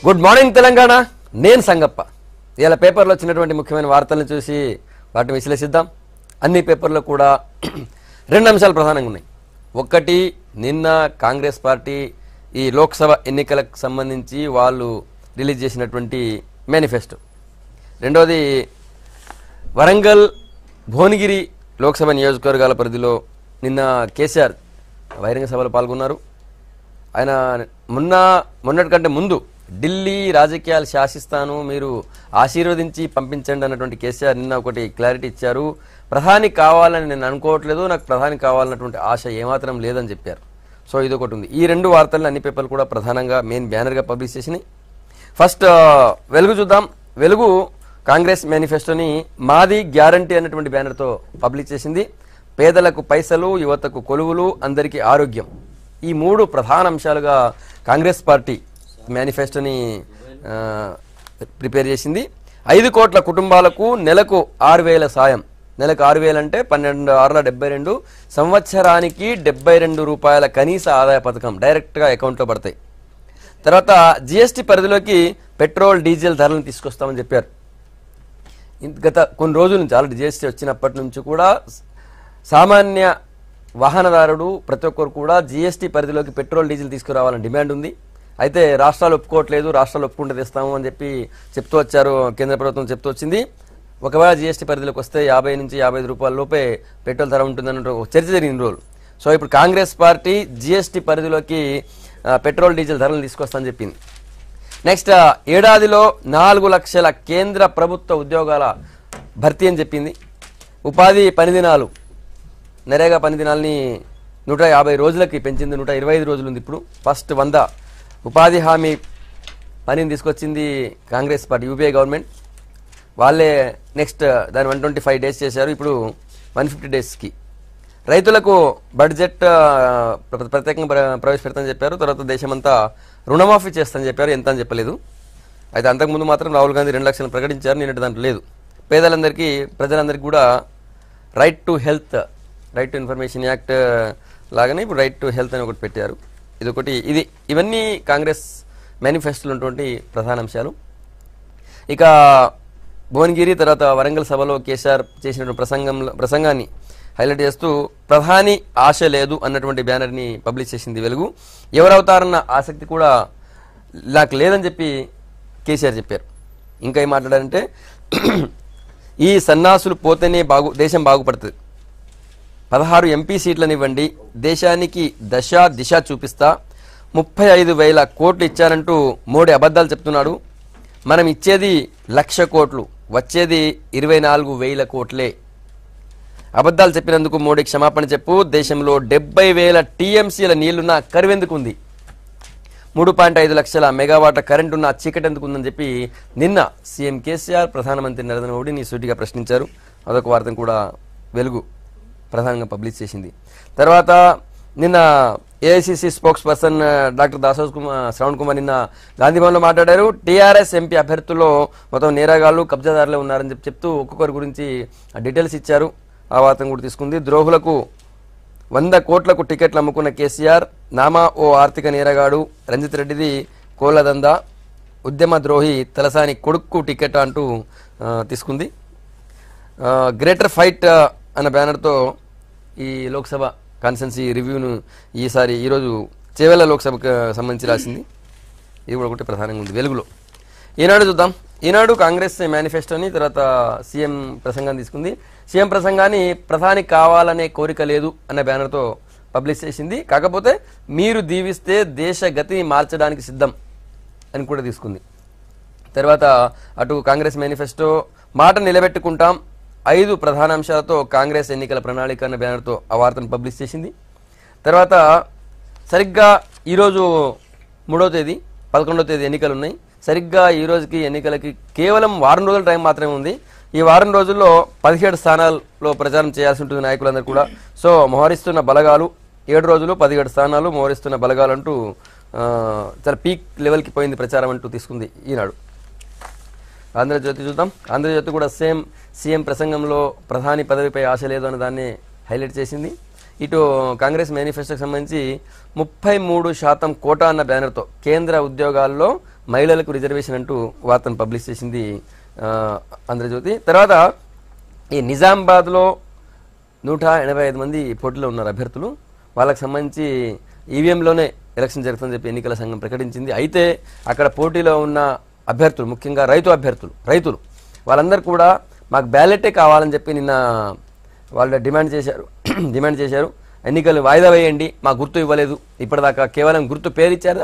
Good morning Telangana. నేను సంగప్ప. ఇలా పేపర్లో వచ్చినటువంటి ముఖ్యమైన వార్తలను చూసి వాటిని విశ్లేషిద్దాం. అన్ని పేపర్లో కూడా రెండు అంశాలు ప్రధానంగా ఉన్నాయి. ఒకటి, నిన్న కాంగ్రెస్ పార్టీ ఈ లోక్సభ ఎన్నికలకు సంబంధించి వాళ్ళు రిలీజ్ చేసినటువంటి మేనిఫెస్టో. రెండోది, వరంగల్ భువనగిరి లోక్సభ నియోజకవర్గాల పరిధిలో నిన్న కేసీఆర్ బహిరంగ సభలో పాల్గొన్నారు. ఆయన మొన్నటి కంటే ముందు ఢిల్లీ రాజకీయాలు శాసిస్తాను, మీరు ఆశీర్వదించి పంపించండి అన్నటువంటి కేసీఆర్ నిన్న ఒకటి క్లారిటీ ఇచ్చారు. ప్రధాని కావాలని నేను అనుకోవట్లేదు, నాకు ప్రధాని కావాలన్నటువంటి ఆశ ఏమాత్రం లేదని చెప్పారు. సో ఇది ఒకటి ఉంది. ఈ రెండు వార్తలను అన్ని పేపర్లు కూడా ప్రధానంగా మెయిన్ బ్యానర్గా పబ్లిష్ చేసినాయి. ఫస్ట్ వెలుగు చూద్దాం. వెలుగు కాంగ్రెస్ మేనిఫెస్టోని మాది గ్యారంటీ అన్నటువంటి బ్యానర్తో పబ్లిష్ చేసింది. పేదలకు పైసలు, యువతకు కొలువులు, అందరికీ ఆరోగ్యం, ఈ మూడు ప్రధాన అంశాలుగా కాంగ్రెస్ పార్టీ మేనిఫెస్టోని ప్రిపేర్ చేసింది. 5 కోట్ల కుటుంబాలకు నెలకు 6,000 సాయం. నెలకు 6,000 అంటే 12,672, సంవత్సరానికి 72 రూపాయల కనీస ఆదాయ పథకం డైరెక్ట్గా అకౌంట్లో పడతాయి. తర్వాత జిఎస్టీ పరిధిలోకి పెట్రోల్, డీజిల్ ధరలను తీసుకొస్తామని చెప్పారు. గత కొన్ని రోజుల నుంచి ఆల్రెడీ జిఎస్టీ వచ్చినప్పటి నుంచి కూడా సామాన్య వాహనదారుడు ప్రతి ఒక్కరు కూడా జిఎస్టీ పరిధిలోకి పెట్రోల్, డీజిల్ తీసుకురావాలని డిమాండ్ ఉంది. అయితే రాష్ట్రాలు ఒప్పుకోవట్లేదు, రాష్ట్రాలు ఒప్పుకుంటే తెస్తాము అని చెప్పి చెప్తూ వచ్చారు. కేంద్ర ప్రభుత్వం చెప్తూ వచ్చింది. ఒకవేళ జిఎస్టీ పరిధిలోకి వస్తే 50 నుంచి 55 రూపాయల లోపే పెట్రోల్ ధర ఉంటుందన్న చర్చ జరిగిన రోజులు. సో ఇప్పుడు కాంగ్రెస్ పార్టీ జిఎస్టీ పరిధిలోకి పెట్రోల్, డీజిల్ ధరలు తీసుకొస్తామని చెప్పింది. నెక్స్ట్, ఏడాదిలో 4 లక్షల కేంద్ర ప్రభుత్వ ఉద్యోగాల భర్తీ అని చెప్పింది. ఉపాధి పని దినాలు, నరేగా పని దినాలని 150 రోజులకి పెంచింది. 125 రోజులు ఉంది ఇప్పుడు. ఫస్ట్ 100 ఉపాధి హామీ పనిని తీసుకొచ్చింది కాంగ్రెస్ పార్టీ, యూపీఏ గవర్నమెంట్. వాళ్ళే నెక్స్ట్ దాన్ని 125 డేస్ చేశారు. ఇప్పుడు 150 డేస్కి. రైతులకు బడ్జెట్ ప్రత్యేకంగా ప్రవేశపెడతామని చెప్పారు. తర్వాత దేశమంతా రుణమాఫీ చేస్తామని చెప్పారు. ఎంత అని చెప్పలేదు. అయితే అంతకుముందు మాత్రం రాహుల్ గాంధీ 2 లక్షలు ప్రకటించారు. నిన్నటి దాంట్లో లేదు. పేదలందరికీ, ప్రజలందరికీ కూడా right to health, right to information act లాగానే ఇప్పుడు రైట్ టు హెల్త్ అని ఒకటి పెట్టారు. ఇదొకటి. ఇవన్నీ కాంగ్రెస్ మేనిఫెస్టోలో ఉన్నటువంటి ప్రధాన అంశాలు. ఇక భువనగిరి తర్వాత వరంగల్ సభలో కేసీఆర్ చేసినటువంటి ప్రసంగాన్ని హైలైట్ చేస్తూ ప్రధాని ఆశ లేదు అన్నటువంటి బ్యానర్ని పబ్లిష్ చేసింది వెలుగు. ఎవరవుతారన్న ఆసక్తి కూడా నాకు లేదని చెప్పి కేసీఆర్ చెప్పారు. ఇంకా ఏం మాట్లాడారంటే, ఈ సన్నాసులు పోతేనే దేశం బాగుపడుతుంది. 16 ఎంపీ సీట్లను ఇవ్వండి, దేశానికి దిశ చూపిస్తా, 35,000 కోట్లు ఇచ్చారంటూ మోడీ అబద్ధాలు చెప్తున్నాడు. మనం ఇచ్చేది 1,00,000 కోట్లు, వచ్చేది 24,000 కోట్లే. అబద్ధాలు చెప్పినందుకు మోడీ క్షమాపణ చెప్పు. దేశంలో 70,000 టీఎంసీల నీళ్లున్న కరువెందుకుంది, 3.5 లక్షల మెగావాట్ల కరెంటున్న చీకటి ఎందుకుందని చెప్పి నిన్న సీఎం కేసీఆర్ ప్రధానమంత్రి నరేంద్ర మోడీని సూటిగా ప్రశ్నించారు. అదొక వార్తను కూడా వెలుగు ప్రధానంగా పబ్లిష్ చేసింది. తర్వాత నిన్న AICC spokes person doctor Shravan Kumar నిన్న గాంధీభవన్లో మాట్లాడారు. టీఆర్ఎస్ ఎంపీ అభ్యర్థుల్లో మొత్తం నేరగాళ్లు, కబ్జాదారులే ఉన్నారని చెప్తూ ఒక్కొక్కరి గురించి డీటెయిల్స్ ఇచ్చారు. ఆ వార్తను కూడా తీసుకుంది. ద్రోహులకు 100 కోట్లకు టికెట్లు అమ్ముకున్న కేసీఆర్, నామా ఓ ఆర్థిక నేరగాడు, రంజిత్ రెడ్డిది కోళ్లదందా, ఉద్యమ ద్రోహి తలసాని కొడుక్కు టికెట్ అంటూ తీసుకుంది. గ్రేటర్ ఫైట్ అన్న బ్యానర్తో ఈ లోక్సభ కాన్స్టిట్యున్సీ రివ్యూను ఈరోజు చేవెళ్ల లోక్సభకు సంబంధించి రాసింది. ఇది కూడా ఒకటి ప్రధానంగా ఉంది వెలుగులో. ఈనాడు చూద్దాం. ఈనాడు కాంగ్రెస్ మేనిఫెస్టోని తర్వాత సీఎం ప్రసంగాన్ని తీసుకుంది. సీఎం ప్రసంగాన్ని ప్రధాని కావాలనే కోరిక లేదు అన్న బ్యానర్తో పబ్లిష్ చేసింది. కాకపోతే మీరు దీవిస్తే దేశ గతిని మార్చడానికి సిద్ధం అని కూడా తీసుకుంది. తర్వాత అటు కాంగ్రెస్ మేనిఫెస్టో మాట నిలబెట్టుకుంటాం, 5 ప్రధాన అంశాలతో కాంగ్రెస్ ఎన్నికల ప్రణాళిక అన్న బ్యానర్తో ఆ వార్తను పబ్లిష్ చేసింది. తర్వాత సరిగ్గా ఈరోజు 3వ తేదీ 11వ తేదీ ఎన్నికలు ఉన్నాయి. సరిగ్గా ఈ రోజుకి ఎన్నికలకి కేవలం వారం రోజుల టైం మాత్రమే ఉంది. ఈ వారం రోజుల్లో 17 స్థానాల్లో ప్రచారం చేయాల్సి ఉంటుంది నాయకులందరూ కూడా. సో మోహరిస్తున్న బలగాలు 7 రోజులు 17 స్థానాలు మోహరిస్తున్న బలగాలు అంటూ చాలా పీక్ లెవెల్కి పోయింది ప్రచారం అంటూ తీసుకుంది ఈనాడు. ఆంధ్రజ్యోతి చూద్దాం. ఆంధ్రజ్యోతి కూడా సీఎం ప్రసంగంలో ప్రధాని పదవిపై ఆశ లేదు అన్న దాన్ని హైలైట్ చేసింది. ఇటు కాంగ్రెస్ మేనిఫెస్టోకి సంబంధించి 33% కోటా అన్న బ్యానర్తో కేంద్ర ఉద్యోగాల్లో మహిళలకు రిజర్వేషన్ అంటూ వార్తను పబ్లిష్ చేసింది ఆంధ్రజ్యోతి. తర్వాత ఈ నిజామాబాద్లో 185 మంది పోటీలో ఉన్నారు అభ్యర్థులు. వాళ్ళకి సంబంధించి ఈవీఎంలోనే ఎలక్షన్ జరుగుతుందని చెప్పి ఎన్నికల సంఘం ప్రకటించింది. అయితే అక్కడ పోటీలో ఉన్న అభ్యర్థులు, ముఖ్యంగా రైతులు వాళ్ళందరూ కూడా మాకు బ్యాలెటే కావాలని చెప్పి నిన్న వాళ్ళు డిమాండ్ చేశారు. ఎన్నికలు వాయిదా వేయండి, మా గుర్తు ఇవ్వలేదు, ఇప్పటిదాకా కేవలం గుర్తు పేరు ఇచ్చారు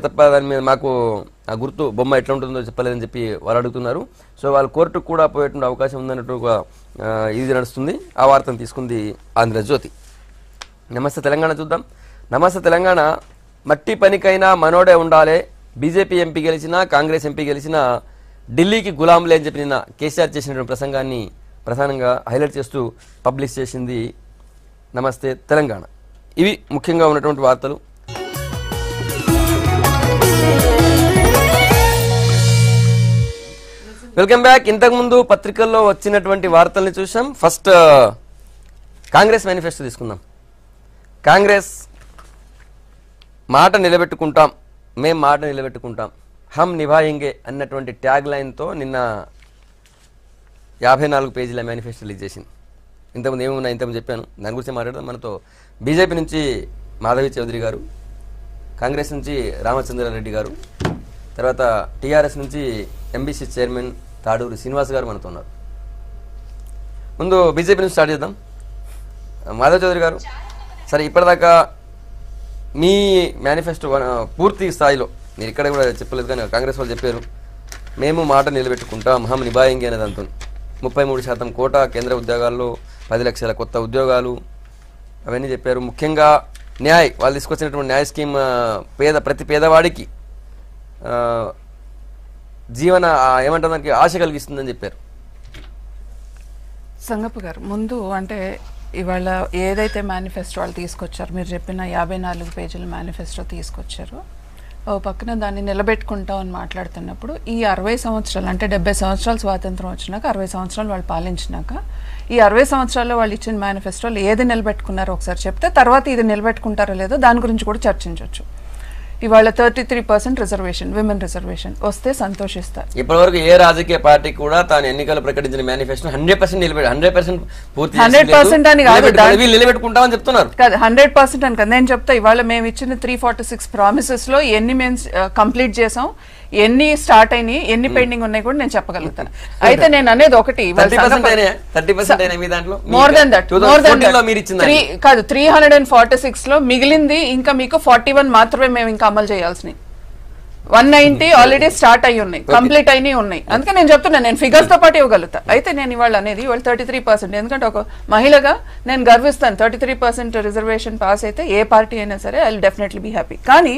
తప్ప దాని మీద మాకు ఆ గుర్తు బొమ్మ ఎట్లా ఉంటుందో చెప్పలేదని చెప్పి వాళ్ళు అడుగుతున్నారు. సో వాళ్ళు కోర్టుకు కూడా పోయేటువంటి అవకాశం ఉందన్నట్టుగా ఇది నడుస్తుంది. ఆ వార్తను తీసుకుంది ఆంధ్రజ్యోతి. నమస్తే తెలంగాణ చూద్దాం. నమస్తే తెలంగాణ, మట్టి పనికైనా మనోడే ఉండాలి, బీజేపీ ఎంపీ గెలిచినా కాంగ్రెస్ ఎంపీ గెలిచినా ఢిల్లీకి గులాంలే అని చెప్పి నిన్న కేసీఆర్ చేసినటువంటి ప్రసంగాన్ని ప్రధానంగా హైలైట్ చేస్తూ పబ్లిష్ చేసింది నమస్తే తెలంగాణ. ఇవి ముఖ్యంగా ఉన్నటువంటి వార్తలు. Welcome back. ఇంతకుముందు పత్రికల్లో వచ్చినటువంటి వార్తల్ని చూసాం. ఫస్ట్ కాంగ్రెస్ మేనిఫెస్టో తీసుకుందాం. కాంగ్రెస్ మాట నిలబెట్టుకుంటాం, మేం మాట నిలబెట్టుకుంటాం, హమ్ నిభాయింగే అన్నటువంటి ట్యాగ్ లైన్తో నిన్న 54 పేజీల మేనిఫెస్టో రిలీజ్ చేసింది. ఇంతకుముందు ఏమున్నా ఇంతకుముందు చెప్పాను, దాని గురించి మాట్లాడదాం. మనతో బీజేపీ నుంచి మాధవి చౌదరి గారు, కాంగ్రెస్ నుంచి రామచంద్రారెడ్డి గారు, తర్వాత టీఆర్ఎస్ నుంచి ఎంబీసీ చైర్మన్ తాడూరి శ్రీనివాస్ గారు మనతో ఉన్నారు. ముందు బీజేపీ నుంచి స్టార్ట్ చేద్దాం. మాధవ్ చౌదరి గారు, సరే ఇప్పటిదాకా మీ మేనిఫెస్టో పూర్తి స్థాయిలో మీరు ఇక్కడ కూడా చెప్పలేదు కానీ కాంగ్రెస్ వాళ్ళు చెప్పారు, మేము మాట నిలబెట్టుకుంటాం, హమ్ నిభాయింగి అనే దాంతో 33% కోటా, కేంద్ర ఉద్యోగాల్లో 10 లక్షల కొత్త ఉద్యోగాలు, అవన్నీ చెప్పారు. ముఖ్యంగా వాళ్ళు తీసుకొచ్చినటువంటి న్యాయ స్కీమ్ ప్రతి పేదవాడికి జీవన ఏమంటారు దానికి ఆశ కలిగిస్తుందని చెప్పారు. సంగప్ప గారు, ముందు అంటే ఇవాళ ఏదైతే మేనిఫెస్టో వాళ్ళు తీసుకొచ్చారు, మీరు చెప్పిన 54 పేజీల మేనిఫెస్టో తీసుకొచ్చారు, ఓ పక్కన దాన్ని నిలబెట్టుకుంటాం అని మాట్లాడుతున్నప్పుడు ఈ 60 సంవత్సరాలు అంటే 70 సంవత్సరాలు స్వాతంత్రం వచ్చినాక 60 సంవత్సరాలు వాళ్ళు పాలించినాక ఈ 60 సంవత్సరాల్లో వాళ్ళు ఇచ్చిన మేనిఫెస్టోలు ఏది నిలబెట్టుకున్నారో ఒకసారి చెప్తే తర్వాత ఇది నిలబెట్టుకుంటారో లేదో దాని గురించి కూడా చర్చించవచ్చు. ఇవాళ 33% రిజర్వేషన్, విమెన్ రిజర్వేషన్ వస్తే సంతోషిస్తారు. ఇప్పటివరకు ఏ రాజకీయ పార్టీ కూడా తాను ఎన్నికలు ప్రకటించిన మేనిఫెస్టో 100% నిలబెట్టి 100% అని కాదు, నిలబెట్టుకుంటామని చెప్తున్నారు. 100% అని కాదు, నేను చెప్తా ఇవాళ మేము ఇచ్చిన 346 ప్రామిసెస్ లో ఎన్ని మేము కంప్లీట్ చేసాం, ఎన్ని స్టార్ట్ అయినాయి, ఎన్ని పెండింగ్ ఉన్నాయి కూడా నేను చెప్పగలుగుతాను. అయితే నేను అనేది ఒకటి, మోర్ దెన్ దట్, కాదు 346 లో మిగిలింది ఇంకా మీకు 41 మాత్రమే మేము ఇంకా అమలు చేయాల్సినవి. 190 ఆల్రెడీ స్టార్ట్ అయ్యి ఉన్నాయి, కంప్లీట్ అయినవి ఉన్నాయి. అందుకే నేను చెప్తున్నా, నేను ఫిగర్స్ తో పాటు ఇవ్వగలుగుతా. అయితే నేను ఇవాళ అనేది ఇవాళ 33%, ఎందుకంటే ఒక మహిళగా నేను గర్విస్తాను. 33% రిజర్వేషన్ పాస్ అయితే ఏ పార్టీ అయినా సరే I will definitely be happy. కానీ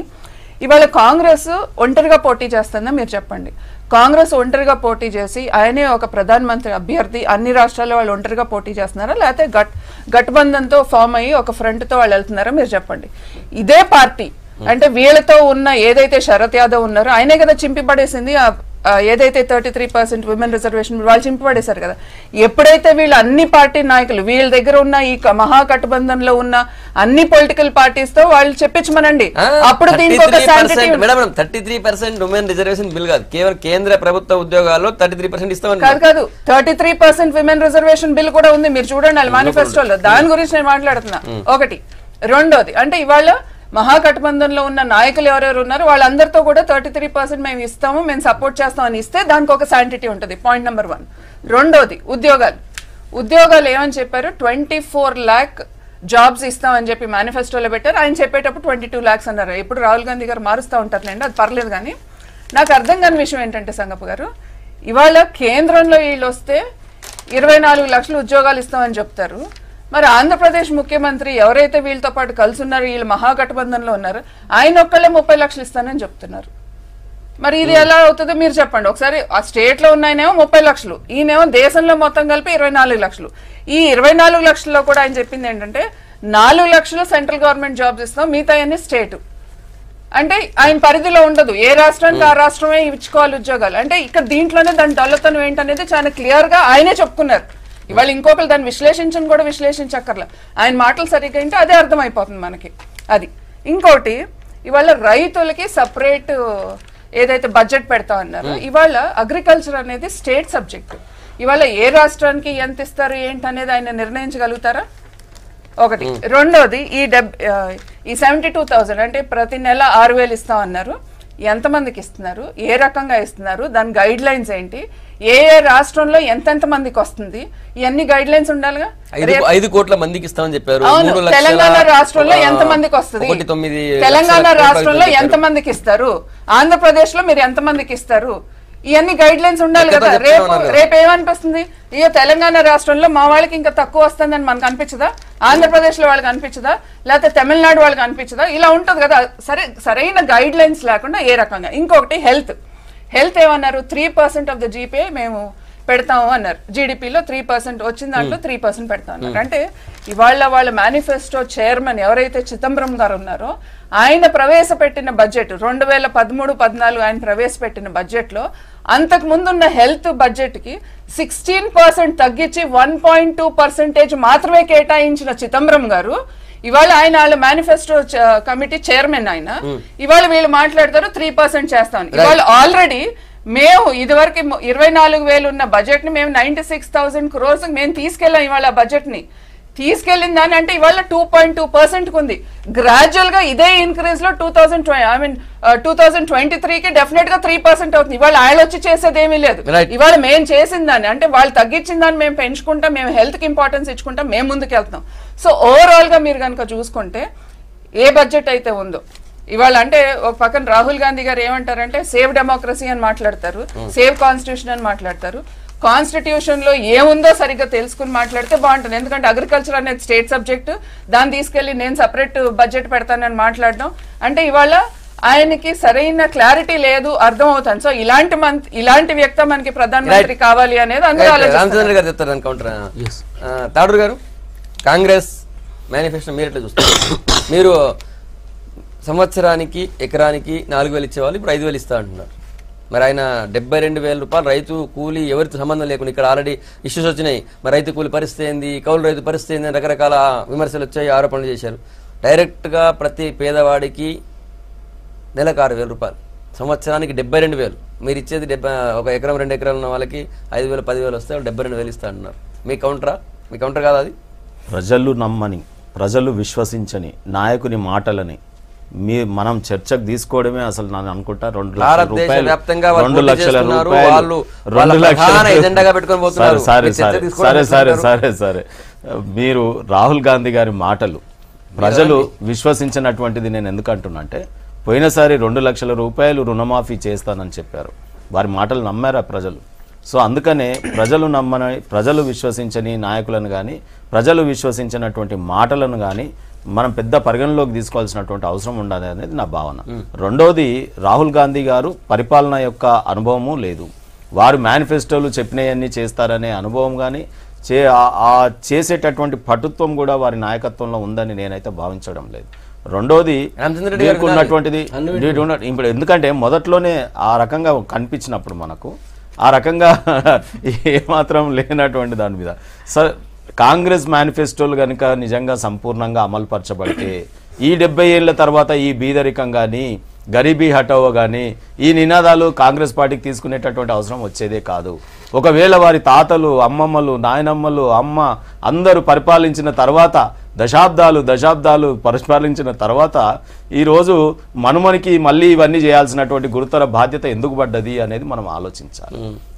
ఇవాళ కాంగ్రెస్ ఒంటరిగా పోటీ చేస్తుందా మీరు చెప్పండి. కాంగ్రెస్ ఒంటరిగా పోటీ చేసి ఆయనే ఒక ప్రధానమంత్రి అభ్యర్థి, అన్ని రాష్ట్రాల్లో వాళ్ళు ఒంటరిగా పోటీ చేస్తున్నారా, లేకపోతే గఠబంధన్తో ఫామ్ అయ్యి ఒక ఫ్రంట్ తో వాళ్ళు వెళ్తున్నారా మీరు చెప్పండి. ఇదే పార్టీ అంటే వీళ్ళతో ఉన్న ఏదైతే శరత్ యాదవ్ ఉన్నారో ఆయనే కదా చింపి పడేసింది ఏదైతే 33% విమెన్ రిజర్వేషన్ వాళ్ళు చింపబడేశారు కదా. ఎప్పుడైతే వీళ్ళు అన్ని పార్టీ నాయకులు వీళ్ళ దగ్గర ఉన్న ఈ మహాగఠబంధన్లో ఉన్న అన్ని పొలిటికల్ పార్టీస్ తో వాళ్ళు చెప్పించమనండి, అప్పుడు దీనికి ఒక శాంటిటీ. 33% విమెన్ రిజర్వేషన్ బిల్ కాదు, కేవలం కేంద్ర ప్రభుత్వ ఉద్యోగాల్లో 33% ఇస్తామని కాదు 33% విమెన్ రిజర్వేషన్ బిల్ కూడా ఉంది, మీరు చూడండి వాళ్ళ మేనిఫెస్టోలో. దాని గురించి నేను మాట్లాడుతున్నా. ఒకటి. రెండోది అంటే ఇవాళ మహాగఠబంధన్లో ఉన్న నాయకులు ఎవరెవరు ఉన్నారు వాళ్ళందరితో కూడా 33% మేము ఇస్తాము, మేము సపోర్ట్ చేస్తామని ఇస్తే దానికి ఒక శాంటిటీ ఉంటుంది. Point number 1. రెండోది ఉద్యోగాలు ఏమని చెప్పారు, 24 lakh జాబ్స్ ఇస్తామని చెప్పి మేనిఫెస్టోలో పెట్టారు. ఆయన చెప్పేటప్పుడు 22 lakhs అన్నారు. ఇప్పుడు రాహుల్ గాంధీ గారు మారుస్తూ ఉంటారులేండి, అది పర్లేదు. కానీ నాకు అర్థం కాని విషయం ఏంటంటే సంగప్ప గారు, ఇవాళ కేంద్రంలో వీళ్ళు వస్తే 24 లక్షల ఉద్యోగాలు ఇస్తామని చెప్తారు. మరి ఆంధ్రప్రదేశ్ ముఖ్యమంత్రి ఎవరైతే వీళ్ళతో పాటు కలిసి ఉన్నారు, వీళ్ళు మహాగఠబంధన్లో ఉన్నారు, ఆయన ఒక్కళ్ళే 30 లక్షలు ఇస్తానని చెప్తున్నారు. మరి ఇది ఎలా అవుతుందో మీరు చెప్పండి ఒకసారి. ఆ స్టేట్ లో ఉన్నాయనేమో 30 లక్షలు, ఈయనేమో దేశంలో మొత్తం కలిపి 24 లక్షలు. ఈ 24 లక్షల్లో కూడా ఆయన చెప్పింది ఏంటంటే 4 లక్షలు సెంట్రల్ గవర్నమెంట్ జాబ్స్ ఇస్తాం, మిగతా అన్ని స్టేట్. అంటే ఆయన పరిధిలో ఉండదు, ఏ రాష్ట్రానికి ఆ రాష్ట్రమే ఇచ్చుకోవాలి ఉద్యోగాలు. అంటే ఇక్కడ దీంట్లోనే దాని డొల్లతనం ఏంటనేది చాలా క్లియర్ గా ఆయనే చెప్పుకున్నారు. ఇవాళ ఇంకొకరు దాన్ని విశ్లేషించని కూడా విశ్లేషించక్కర్లా, ఆయన మాటలు సరిగ్గా అంటే అదే అర్థమైపోతుంది మనకి. అది ఇంకోటి, ఇవాళ రైతులకి సపరేట్ ఏదైతే బడ్జెట్ పెడతా అన్నారో, ఇవాళ అగ్రికల్చర్ అనేది స్టేట్ సబ్జెక్ట్. ఇవాళ ఏ రాష్ట్రానికి ఎంత ఇస్తారు ఏంటి అనేది ఆయన నిర్ణయించగలుగుతారా? ఒకటి. రెండోది, ఈ 72,000 అంటే ప్రతి నెల 6,000 ఇస్తాం అన్నారు, ఎంతమందికి ఇస్తున్నారు, ఏ రకంగా ఇస్తున్నారు, దాని గైడ్ లైన్స్ ఏంటి, ఏ ఏ రాష్ట్రంలో ఎంతెంత మందికి వస్తుంది, ఇవన్నీ గైడ్ లైన్స్ ఉండాలిగా. 5 కోట్ల మందికి ఇస్తామని చెప్పారు. తెలంగాణ రాష్ట్రంలో ఎంత మందికి వస్తుంది, తెలంగాణ రాష్ట్రంలో ఎంత మందికి ఇస్తారు, ఆంధ్రప్రదేశ్ లో మీరు ఎంత మందికి ఇస్తారు, ఇవన్నీ గైడ్ లైన్స్ ఉండాలి కదా. రేపు ఏమనిపిస్తుంది, ఇక తెలంగాణ రాష్ట్రంలో మా వాళ్ళకి ఇంకా తక్కువ వస్తుందని మనకు అనిపించదా, ఆంధ్రప్రదేశ్ లో వాళ్ళకి అనిపించదా, లేకపోతే తమిళనాడు వాళ్ళకి అనిపించదా, ఇలా ఉంటది కదా. సరైన గైడ్ లైన్స్ లేకుండా ఏ రకంగా. ఇంకొకటి హెల్త్ ఏమన్నారు, 3% ఆఫ్ ద జీపీఐ మేము పెడతాము అన్నారు, జీడిపిలో 3% వచ్చిన దాంట్లో 3% పెడతాం అన్నారు. అంటే ఇవాళ వాళ్ళ మేనిఫెస్టో చైర్మన్ ఎవరైతే చిదంబరం గారు ఉన్నారో, ఆయన ప్రవేశపెట్టిన బడ్జెట్ 2013-14 ఆయన ప్రవేశపెట్టిన బడ్జెట్ లో అంతకు ముందున్న హెల్త్ బడ్జెట్ కి 16% తగ్గించి 1.2% మాత్రమే కేటాయించిన చిదంబరం గారు ఇవాళ వాళ్ళ మేనిఫెస్టో కమిటీ చైర్మన్ ఆయన, ఇవాళ వీళ్ళు మాట్లాడతారు 3% చేస్తాం. ఇవాళ ఆల్రెడీ మేము ఇదివరకు 24,000 ఉన్న బడ్జెట్ ని మేము 96,000 crores మేము తీసుకెళ్ళాం. ఇవాళ బడ్జెట్ ని తీసుకెళ్ళిన దాని అంటే ఇవాళ 2.2% ఉంది. గ్రాడ్యువల్ గా ఇదే ఇంక్రీజ్ లో 2023కి డెఫినెట్ గా 3% అవుతుంది. ఇవాళ ఆయన వచ్చి చేసేది ఏమీ లేదు. ఇవాళ మేము చేసిన దాన్ని అంటే వాళ్ళు తగ్గించిన దాన్ని మేము పెంచుకుంటాం, మేము హెల్త్ కి ఇంపార్టెన్స్ ఇచ్చుకుంటాం, మేము ముందుకు వెళ్తాం. సో ఓవరాల్ గా మీరు కనుక చూసుకుంటే ఏ బడ్జెట్ అయితే ఉందో ఇవాళ అంటే ఒక పక్కన రాహుల్ గాంధీ గారు ఏమంటారంటే సేవ్ డెమోక్రసీ అని మాట్లాడతారు, సేవ్ కాన్స్టిట్యూషన్ అని మాట్లాడతారు. కాన్స్టిట్యూషన్ లో ఏముందో సరిగ్గా తెలుసుకుని మాట్లాడితే బాగుంటుంది. ఎందుకంటే అగ్రికల్చర్ అనేది స్టేట్ సబ్జెక్ట్, దాన్ని తీసుకెళ్లి నేను సపరేట్ బడ్జెట్ పెడతానని మాట్లాడడం అంటే ఇవాళ ఆయనకి సరైన క్లారిటీ లేదు, అర్థం అవుతుంది. సో ఇలాంటి వ్యక్తి మనకి ప్రధానమంత్రి కావాలి అనేది అందరూ ఆలోచిస్తారు. తాడూరు గారు, కాంగ్రెస్ మేనిఫెస్టో మీరు ఎట్లా చూస్తారు? మీరు సంవత్సరానికి ఎకరానికి 4,000 ఇచ్చేవాళ్ళు ఇప్పుడు 5,000 ఇస్తా అంటున్నారు. మరి ఆయన 72,000 రూపాయలు రైతు కూలీ ఎవరితో సంబంధం లేకుండా ఇక్కడ ఆల్రెడీ ఇష్యూస్ వచ్చినాయి. మరి రైతు కూలీ పరిస్థితి ఏంది, కౌలు రైతు పరిస్థితి ఏంది, రకరకాల విమర్శలు వచ్చాయి, ఆరోపణలు చేశారు. డైరెక్ట్గా ప్రతి పేదవాడికి నెలకు 6,000 రూపాయలు, సంవత్సరానికి 72,000. మీరు ఇచ్చేది ఒక ఎకరం 2 ఎకరాలు ఉన్న వాళ్ళకి 5,000 10,000 వస్తే 72,000 ఇస్తా అంటున్నారు. మీ కౌంటర్ కాదా అది? ప్రజలు నమ్మని, ప్రజలు విశ్వసించని నాయకుని మాటలని మనం చర్చకు తీసుకోవడమే అసలు నేను అనుకుంటా 2 లక్షల రూపాయలు సరే మీరు రాహుల్ గాంధీ గారి మాటలు ప్రజలు విశ్వసించినటువంటిది నేను ఎందుకు అంటున్నా అంటే, పోయినసారి 2 లక్షల రూపాయలు రుణమాఫీ చేస్తానని చెప్పారు, వారి మాటలు నమ్మారా ప్రజలు? సో అందుకనే ప్రజలు విశ్వసించని నాయకులను కానీ ప్రజలు విశ్వసించినటువంటి మాటలను కానీ మనం పెద్ద పరిగణలోకి తీసుకోవాల్సినటువంటి అవసరం ఉండాలి అనేది నా భావన. రెండోది, రాహుల్ గాంధీ గారు పరిపాలన యొక్క అనుభవము లేదు, వారు మేనిఫెస్టోలు చెప్పినవన్నీ చేస్తారనే అనుభవం కానీ చేసేటటువంటి పటుత్వం కూడా వారి నాయకత్వంలో ఉందని నేనైతే భావించడం లేదు. రెండోది ఉన్నటువంటిది ఇప్పుడు ఎందుకంటే మొదట్లోనే ఆ రకంగా కనిపించినప్పుడు మనకు ఆ రకంగా ఏమాత్రం లేనటువంటి దాని మీద కాంగ్రెస్ మేనిఫెస్టోలు కనుక నిజంగా సంపూర్ణంగా అమలుపరచబడితే ఈ 70 ఏళ్ల తర్వాత ఈ బీదరికం కానీ గరీబీ హటావో కానీ ఈ నినాదాలు కాంగ్రెస్ పార్టీకి తీసుకునేటటువంటి అవసరం వచ్చేదే కాదు. ఒకవేళ వారి తాతలు, అమ్మమ్మలు, నాయనమ్మలు, అమ్మ అందరూ పరిపాలించిన తర్వాత దశాబ్దాలు పరిపాలించిన తర్వాత ఈరోజు మనకి మళ్ళీ ఇవన్నీ చేయాల్సినటువంటి గురుతర బాధ్యత ఎందుకు పడ్డది అనేది మనం ఆలోచించాలి.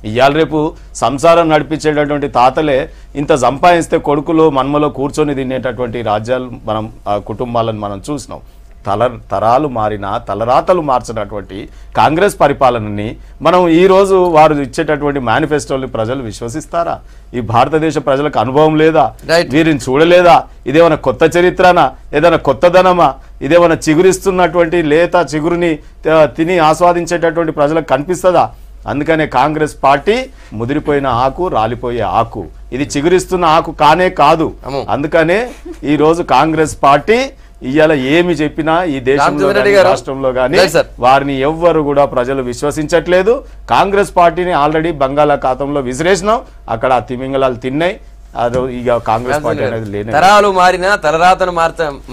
ఇవాళ రేపు సంసారం నడిపించేటటువంటి తాతలే ఇంత సంపాదిస్తే కొడుకులు మన్మలో కూర్చొని తినేటటువంటి రాజ్యాలు మనం కుటుంబాలను మనం చూసినాం. తరాలు మారినా తలరాతలు మార్చినటువంటి కాంగ్రెస్ పరిపాలనని మనం ఈరోజు వారు ఇచ్చేటటువంటి మేనిఫెస్టోని ప్రజలు విశ్వసిస్తారా? ఈ భారతదేశ ప్రజలకు అనుభవం లేదా? వీరిని చూడలేదా? ఇదేమైనా కొత్త చరిత్రనా? ఏదైనా కొత్తదనమా? ఇదేమైనా చిగురిస్తున్నటువంటి లేత చిగురుని తిని ఆస్వాదించేటటువంటి ప్రజలకు కనిపిస్తుందా? అందుకనే కాంగ్రెస్ పార్టీ ముదిరిపోయిన ఆకు, రాలిపోయే ఆకు, ఇది చిగురిస్తున్న ఆకు కానే కాదు. అందుకనే ఈరోజు కాంగ్రెస్ పార్టీ ఇవాళ ఏమి చెప్పినా ఈ దేశంలో రాష్ట్రంలో కానీ వారిని ఎవ్వరు కూడా ప్రజలు విశ్వసించట్లేదు. కాంగ్రెస్ పార్టీని ఆల్రెడీ బంగాళాఖాతంలో విసిరేసినాం, అక్కడ తిమింగళాలు తిన్నాయి, ఇక కాంగ్రెస్ పార్టీ అనేది లేని తరాలు మారినా తలరాతను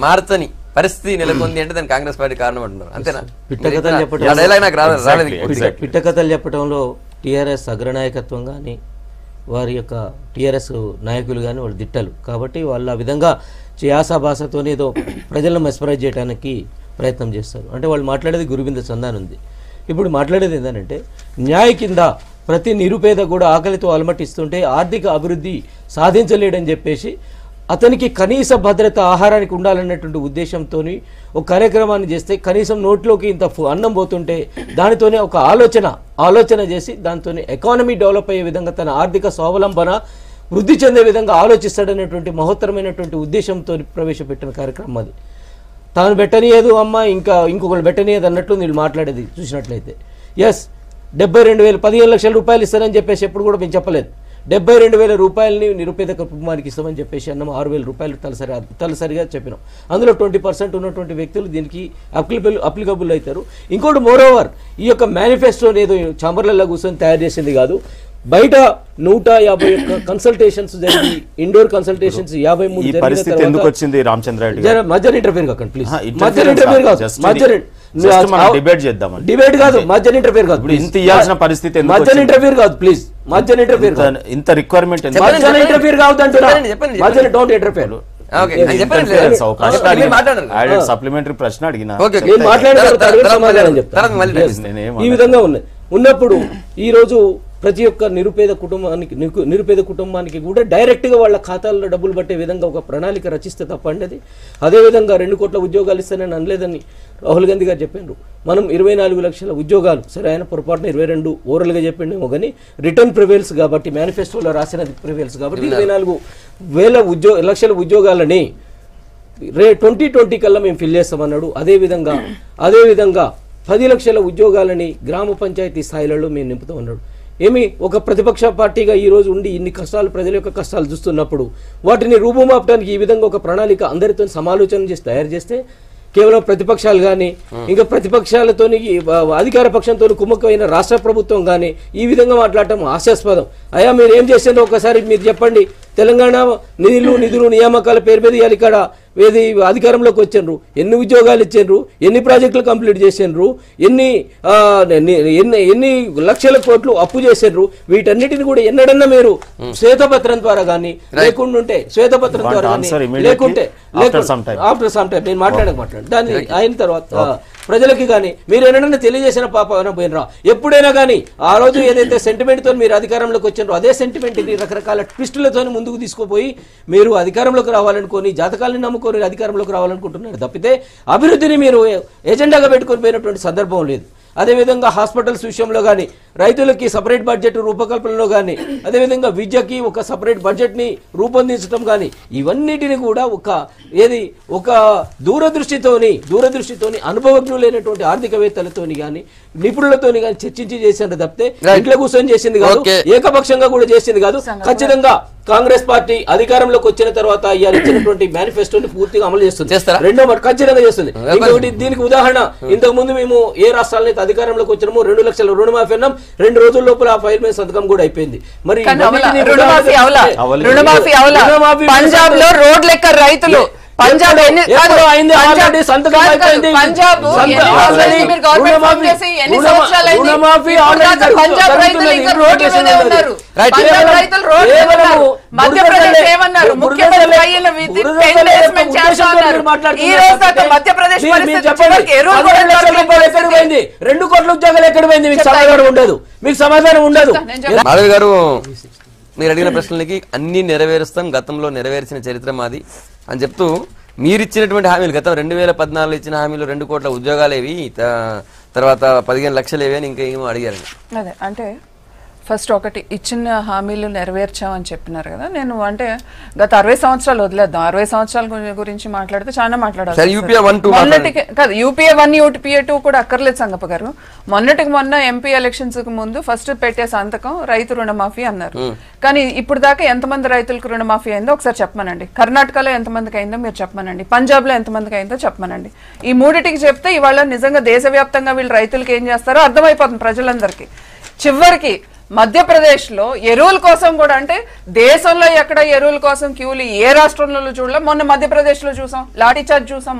మార్చని పరిస్థితి నెలకొంది అంటే దానికి కాంగ్రెస్ పార్టీ కారణం అంటున్నారు. అంతేనా? పిట్టకథలు చెప్పడంలో టీఆర్ఎస్ అగ్రనాయకత్వం కానీ వారి యొక్క టీఆర్ఎస్ నాయకులు కానీ వాళ్ళు దిట్టలు కాబట్టి వాళ్ళు ఆ విధంగా యాసభాషతో ఏదో ప్రజలను మెస్పరైజ్ చేయడానికి ప్రయత్నం చేస్తారు. అంటే వాళ్ళు మాట్లాడేది గురువింద చందాన్ ఉంది. ఇప్పుడు మాట్లాడేది ఏంటంటే న్యాయ కింద ప్రతి నిరుపేద కూడా ఆకలితో అలమటిస్తుంటే ఆర్థిక అభివృద్ధి సాధించలేడని చెప్పేసి అతనికి కనీస భద్రత ఆహారానికి ఉండాలన్నటువంటి ఉద్దేశంతో ఒక కార్యక్రమాన్ని చేస్తే కనీసం నోట్లోకి ఇంత అన్నం పోతుంటే దానితోనే ఒక ఆలోచన చేసి దాంతో ఎకానమీ డెవలప్ అయ్యే విధంగా తన ఆర్థిక స్వావలంబన వృద్ధి చెందే విధంగా ఆలోచిస్తాడనేటువంటి మహోత్తరమైనటువంటి ఉద్దేశంతో ప్రవేశపెట్టిన కార్యక్రమం అది. తాను పెట్టనీయదు అమ్మ ఇంకొకరు పెట్టనీయదు అన్నట్లు వీళ్ళు మాట్లాడేది చూసినట్లయితే. ఎస్ 72,000 15 లక్షల రూపాయలు ఇస్తారని చెప్పేసి ఎప్పుడు కూడా మేము చెప్పలేదు. 72,000 రూపాయలని నిరుపేద కుటుంబానికి ఇస్తామని చెప్పేసి అన్నాం. 6,000 రూపాయలు తలసరిగా చెప్పినాం. అందులో 20% ఉన్నటువంటి వ్యక్తులు దీనికి అప్లికబుల్ అవుతారు. ఇంకోటి మోరోవర్ ఈ యొక్క మేనిఫెస్టోని ఏదో చాంబర్లలో కూర్చొని తయారు చేసింది కాదు. బయట 151 కన్సల్టేషన్స్ జరిగి ఇండోర్ కన్సల్టేషన్స్ 53 పరిస్థితి ఎందుకు వచ్చింది రామచంద్ర రెడ్డి గారు? మధ్య ఇంటర్ఫియర్ కాకండి ప్లీజ్. మధ్య ఇంటర్ఫియర్ కాదు, డిబేట్ చేద్దాం. డిబేట్ కాదు, మధ్య ఇంటర్ఫియర్ కాదు. ఇంత ఇయాల్సిన పరిస్థితి మధ్య ఇంటర్ఫియర్ కాదు ప్లీజ్. మధ్య ఇంటర్ఫియర్ ఇంత రిక్వైర్మెంట్ మధ్య ఇంటర్ఫియర్ కాదు అంటున్నా. మధ్య డోంట్ ఇంటర్ఫియర్. సప్లిమెంటరీ ప్రశ్న అడిగిన సమాధానం చెప్తాను. ఈ విధంగా ఉన్నప్పుడు ఈ రోజు ప్రతి ఒక్క నిరుపేద కుటుంబానికి కూడా డైరెక్ట్గా వాళ్ళ ఖాతాల్లో డబ్బులు పట్టే విధంగా ఒక ప్రణాళిక రచిస్తే తప్పండి అది. అదేవిధంగా 2 కోట్ల ఉద్యోగాలు ఇస్తానని అనలేదని రాహుల్ గాంధీ గారు చెప్పిండ్రు. మనం 24 లక్షల ఉద్యోగాలు, సరే ఆయన పొరపాటున 22 ఓరల్గా చెప్పిండేమో కానీ రిటర్న్ ప్రివేల్స్ కాబట్టి మేనిఫెస్టోలో రాసినది ప్రివేల్స్ కాబట్టి 24,000 లక్షల ఉద్యోగాలని 2020 కల్లా మేము ఫిల్ చేస్తామన్నాడు. అదేవిధంగా 10 లక్షల ఉద్యోగాలని గ్రామ పంచాయతీ స్థాయిలలో మేము నింపుతామన్నాడు. ఏమి ఒక ప్రతిపక్ష పార్టీగా ఈ రోజు ఉండి ఇన్ని కష్టాలు ప్రజల యొక్క కష్టాలు చూస్తున్నప్పుడు వాటిని రూపుమాపడానికి ఈ విధంగా ఒక ప్రణాళిక అందరితో సమాలోచన చేసి తయారు చేస్తే కేవలం ప్రతిపక్షాలు కానీ ఇంకా ప్రతిపక్షాలతో అధికార పక్షంతో కుమ్మకమైన రాష్ట్ర ప్రభుత్వం కానీ ఈ విధంగా మాట్లాడటం హాస్యాస్పదం. అయ్యా మీరు ఏం చేసిందో ఒకసారి మీరు చెప్పండి. తెలంగాణ నిధులు నియామకాల పేరు మీద ఇక్కడ ఏది అధికారంలోకి వచ్చిండ్రు, ఎన్ని ఉద్యోగాలు ఇచ్చిండ్రు, ఎన్ని ప్రాజెక్టులు కంప్లీట్ చేసిండ్రు, ఎన్ని లక్షల కోట్లు అప్పు చేసిండ్రు, వీటన్నిటిని కూడా ఎన్నడన్నా మీరు శ్వేతపత్రం ద్వారా కానీ లేకుంటే శ్వేతపత్రం ద్వారా కానీ లేకుంటే ఆఫ్టర్ సమ్ టైం నేను మాట్లాడు దాన్ని అయిన తర్వాత ప్రజలకి కానీ మీరు ఎన్నడన్నా తెలియజేసిన పాపన పోయినరా? ఎప్పుడైనా కానీ ఆ రోజు ఏదైతే సెంటిమెంట్ తో మీరు అధికారంలోకి వచ్చినారో అదే సెంటిమెంట్ ని రకరకాల ట్విస్టులతో ముందుకు తీసుకుపోయి మీరు అధికారంలోకి రావాలనుకొని జాతకాలను నమ్ముకొని అధికారంలోకి రావాలనుకుంటున్నారు తప్పితే అభివృద్ధిని మీరు ఎజెండాగా పెట్టుకొని పోయినటువంటి సందర్భం లేదు. అదేవిధంగా హాస్పిటల్స్ విషయంలో కానీ రైతులకి సపరేట్ బడ్జెట్ రూపకల్పనలో కానీ అదేవిధంగా విద్యకి ఒక సపరేట్ బడ్జెట్ని రూపొందించడం కానీ ఇవన్నిటిని కూడా ఒక దూరదృష్టితోని అనుభవజ్ఞులైనటువంటి ఆర్థికవేత్తలతోని కానీ నిపుణులతోని కానీ చర్చించి చేసింది తప్పితే ఇంట్లో కూర్చొని చేసింది కాదు, ఏకపక్షంగా కూడా చేసింది కాదు. ఖచ్చితంగా కాంగ్రెస్ పార్టీ అధికారంలోకి వచ్చిన తర్వాత ఇవాళ ఇచ్చినటువంటి మేనిఫెస్టోని పూర్తిగా అమలు చేస్తుంది. రెండో మాట ఖచ్చితంగా చేస్తుంది. ఇంకొకటి దీనికి ఉదాహరణ, ఇంతకు ముందు మేము ఏ రాష్ట్రాలైతే అధికారంలోకి వచ్చినామో 2 లక్షల రుణమాఫీ అన్నాం, 2 రోజుల లోపల ఆ ఫైల్ మీద సంతకం కూడా అయిపోయింది. మరి పంజాబ్ లో రోడ్ లెక్క రైతులు పంజాబ్ మధ్యప్రదేశ్ 2 కోట్ల ఉద్యోగాలు ఎక్కడ పోయింది? మీకు సమాధానం ఉండదు, మీకు సమాధానం ఉండదు. మాధవి గారు మీరు అడిగిన ప్రశ్నలకి అన్ని నెరవేరుస్తాం, గతంలో నెరవేర్చిన చరిత్ర మాది అని చెప్తూ మీరు ఇచ్చినటువంటి హామీలు గతం 2014 ఇచ్చిన హామీలు 2 కోట్ల ఉద్యోగాలేవి తర్వాత 15 లక్షలేవి అని ఇంకా ఏమో అడిగారు. అదే అంటే ఫస్ట్ ఒకటి ఇచ్చిన హామీలు నెరవేర్చామని చెప్పినారు కదా. నేను అంటే గత 60 సంవత్సరాలు వదిలేద్దాం, 60 సంవత్సరాల గురించి మాట్లాడితే చాలా మాట్లాడాలి. మొన్నటికి కాదు యూపీఏ 1 యూపీఏ 2 కూడా అక్కర్లేదు సంగప్ప గారు. మొన్న ఎంపీ ఎలక్షన్స్ కు ముందు ఫస్ట్ పెట్టే సంతకం రైతు రుణమాఫీ అన్నారు. కానీ ఇప్పుడు దాకా ఎంతమంది రైతులకు రుణమాఫీ అయిందో ఒకసారి చెప్పమనండి. కర్ణాటకలో ఎంతమందికి అయిందో మీరు చెప్పమనండి. పంజాబ్ లో ఎంతమందికి అయిందో చెప్పమనండి. ఈ మూడిటికి చెప్తే ఇవాళ నిజంగా దేశవ్యాప్తంగా వీళ్ళు రైతులకి ఏం చేస్తారో అర్థమైపోతుంది ప్రజలందరికీ. చివరికి మధ్యప్రదేశ్ లో ఎరువుల కోసం కూడా, అంటే దేశంలో ఎక్కడ ఎరువుల కోసం క్యూలు ఏ రాష్ట్రంలో చూడలే, మొన్న మధ్యప్రదేశ్ లో చూసాం, లాఠీ చార్జ్ చూసాం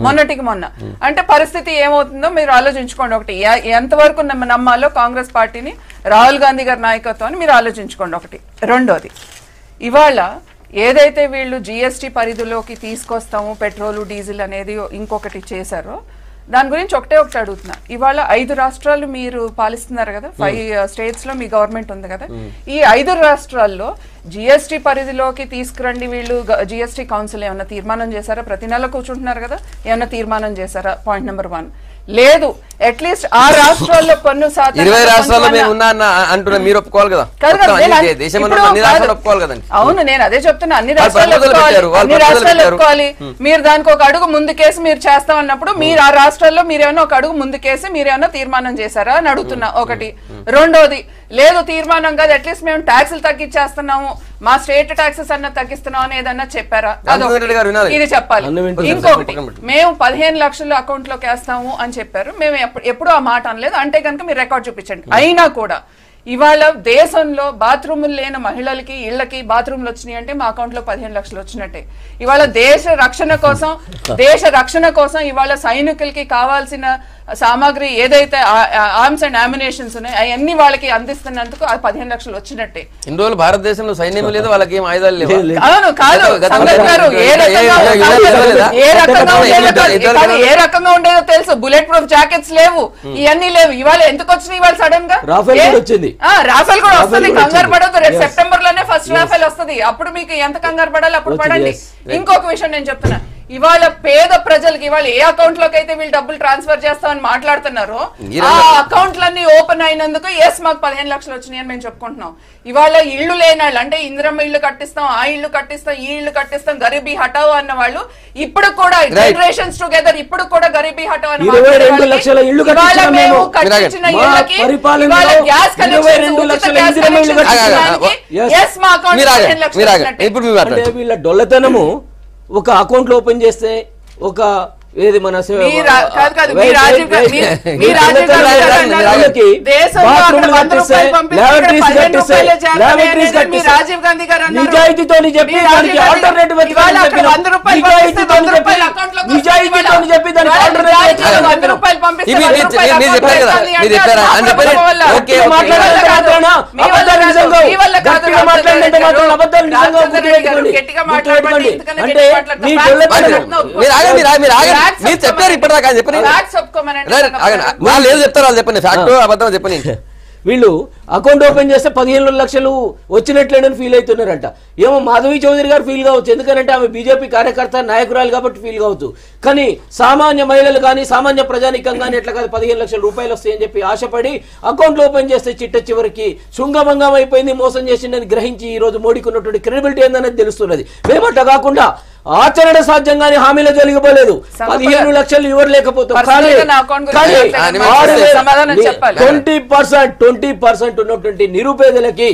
మొన్నటికి మొన్న. అంటే పరిస్థితి ఏమవుతుందో మీరు ఆలోచించుకోండి. ఒకటి, ఎంతవరకు నమ్మాలో కాంగ్రెస్ పార్టీని, రాహుల్ గాంధీ గారి నాయకత్వాన్ని మీరు ఆలోచించుకోండి. ఒకటి. రెండోది, ఇవాళ ఏదైతే వీళ్ళు జిఎస్టీ పరిధిలోకి తీసుకొస్తాము పెట్రోలు డీజిల్ అనేది ఇంకొకటి చేశారో, దాని గురించి ఒకటి అడుగుతున్నా. ఇవాళ 5 రాష్ట్రాలు మీరు పాలిస్తున్నారు కదా, 5 స్టేట్స్ లో మీ గవర్నమెంట్ ఉంది కదా, ఈ 5 రాష్ట్రాల్లో జిఎస్టీ పరిధిలోకి తీసుకురండి వీళ్ళు, జిఎస్టీ కౌన్సిల్ ఏమన్నా తీర్మానం చేశారా? ప్రతి నెల కూర్చుంటున్నారు కదా, ఏమన్నా తీర్మానం చేశారా? Point number 1. లేదు, అట్లీస్ట్ ఆ రాష్ట్రాల్లో పన్ను శాతం 20 రాష్ట్రాల్లో మేము ఉన్నా అంటున్నా, మీరు ఒప్పుకోవాలి కదా. ఒప్పుకోవాలి కదండి. అవును, నేను అదే చెప్తున్నా, అన్ని రాష్ట్రాలు ఒప్పుకోవాలి. మీరు దానికి ఒక అడుగు ముందుకేసి మీరు చేస్తామన్నప్పుడు మీరు ఆ రాష్ట్రాల్లో మీరేమన్నా ఒక అడుగు ముందుకేసి మీరేమన్నా తీర్మానం చేశారా అని అడుగుతున్నా. ఒకటి. రెండోది, లేదు తీర్మానం కాదు, అట్లీస్ట్ మేము ట్యాక్సులు తగ్గించేస్తున్నాము, మా స్టేట్ ట్యాక్సెస్ అన్న తగ్గిస్తున్నాం అని ఏదన్నా చెప్పారా? ఇది చెప్పాలి. ఇంకొకటి, మేము 15 లక్షలు అకౌంట్ లోకి వేస్తాము అని చెప్పారు, మేము ఎప్పుడు ఆ మాట అనలేదు. అంటే కనుక మీరు రికార్డ్ చూపించండి. అయినా కూడా ఇవాళ దేశంలో బాత్రూములు లేని మహిళలకి ఇళ్లకి బాత్రూమ్లు వచ్చినాయి అంటే మా అకౌంట్ లో 15 లక్షలు వచ్చినట్టే. ఇవాళ దేశ రక్షణ కోసం ఇవాళ సైనికులకి కావాల్సిన సామాగ్రి ఏదైతే ఆర్మ్స్ అండ్ అమ్యునేషన్స్ ఉన్నాయి అవన్నీ వాళ్ళకి అందిస్తున్నందుకు 15 లక్షలు వచ్చినట్టే. ఇన్ని రోజులు భారతదేశంలో సైన్యం లేదు, వాళ్ళకి ఏం ఆయుధాలు లేవు. అవును, కాదు ఏ రకంగా ఉండేదో తెలుసు. బుల్లెట్ ప్రూఫ్ జాకెట్స్ లేవు, ఇవన్నీ లేవు. ఇవాళ ఎందుకు వచ్చినాయి ఇవాళ సడన్ గా? రాఫెల్ కూడా వస్తుంది, కంగారు పడదు. రేపు సెప్టెంబర్ లోనే ఫస్ట్ రాఫెల్ వస్తుంది. అప్పుడు మీకు ఎంత కంగారు పడాలి అప్పుడు పడండి. ఇంకొక విషయం నేను చెప్తున్నా, ఇవాళ పేద ప్రజలకి ఇవాళ ఏ అకౌంట్ లోకి అయితే వీళ్ళు డబ్బులు ట్రాన్స్ఫర్ చేస్తామని మాట్లాడుతున్నారో ఆ అకౌంట్లన్నీ ఓపెన్ అయినందుకు మాకు 15 లక్షలు వచ్చినాయి అని మేము చెప్పుకుంటున్నాం. ఇవాళ ఇళ్లు లేని వాళ్ళు, అంటే ఇందిరమ్మ ఇల్లు కట్టిస్తాం, ఆ ఇల్లు కట్టిస్తాం, ఈ ఇల్లు కట్టిస్తాం, గరీబీ హటావు అన్న వాళ్ళు ఇప్పుడు కూడా జనరేషన్స్ టుగెదర్ ఇప్పుడు కూడా గరీబీ హటావు అని గ్యాస్ కనెక్షన్ వీళ్ళ డొల్లతనము ఒక అకౌంట్ ఓపెన్ చేస్తే ఒక ఏది మన నిజాయితీతో చెప్పి దానికి ఆల్టర్నేటివ్ మీరు చెప్పారు ఇప్పటిదాకా చెప్పండి, వాళ్ళు ఏదో చెప్తారు వాళ్ళు చెప్పండి, ఫ్యాక్ట్ అబద్ధం చెప్పండి. వీళ్ళు అకౌంట్ ఓపెన్ చేస్తే 15 లక్షలు వచ్చినట్లేనని ఫీల్ అవుతున్నారంట. ఏమో మాధవి చౌదరి గారు ఫీల్ కావచ్చు, ఎందుకంటే ఆమె బీజేపీ కార్యకర్త నాయకురాలు కాబట్టి ఫీల్ కావచ్చు. కానీ సామాన్య మహిళలు కానీ సామాన్య ప్రజానికం కానీ ఎట్లా కాదు 15 లక్షల రూపాయలు వస్తాయని చెప్పి ఆశపడి అకౌంట్లు ఓపెన్ చేస్తే చిట్ట చివరికి శృంగభంగం అయిపోయింది, మోసం చేసిందని గ్రహించి ఈ రోజు మోడీకి ఉన్నటువంటి క్రెడిబిలిటీ ఏందనేది తెలుస్తున్నది. మేమట్లా కాకుండా ఆచరణ సాధ్యంగానే హామీలో జరిగిపోలేదు. 15 లక్షలు ఎవరు లేకపోతాం, 20% ఉన్నటువంటి నిరుపేదలకి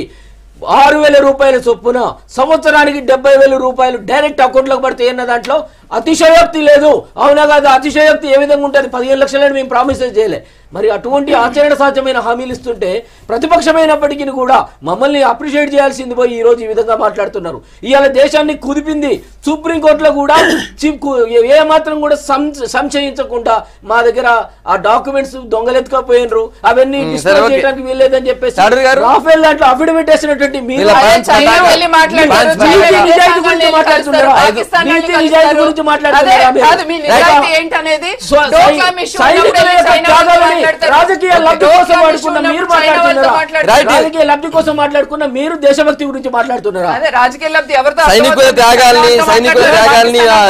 6,000 రూపాయల చొప్పున సంవత్సరానికి 70,000 రూపాయలు డైరెక్ట్ అకౌంట్ లోకి పడితే అన్న దాంట్లో అతిశయోక్తి లేదు. అవునా కాదు? అతిశయోక్తి ఏ విధంగా ఉంటుంది? 15 లక్షలని మేము ప్రామిస్ చేయలే. మరి అటువంటి ఆచరణ సాధ్యమైన హామీలు ఇస్తుంటే ప్రతిపక్షమైనప్పటికీ కూడా మమ్మల్ని అప్రిషియేట్ చేయాల్సింది పోయి ఈ రోజు ఈ విధంగా మాట్లాడుతున్నారు. ఇవాళ దేశాన్ని కుదిపింది సుప్రీంకోర్టులో కూడా ఏ మాత్రం కూడా సంశయించకుండా మా దగ్గర ఆ డాక్యుమెంట్స్ దొంగలెత్తుకపోయినరు, అవన్నీ డిస్క్లోజ్ చేయడానికి వీల్లేదని చెప్పేసి రాఫెల్ దాంట్లో అఫిడవిట్ వేసినటువంటి మీరు రాజకీయ లబ్ధి కోసం మాట్లాడుకున్న మీరు రాజకీయ లబ్ధి కోసం మాట్లాడుకున్న మీరు దేశభక్తి గురించి మాట్లాడుతున్నారా? రాజకీయ లబ్ధి ఎవరితో? సైనికుల త్యాగాల్ని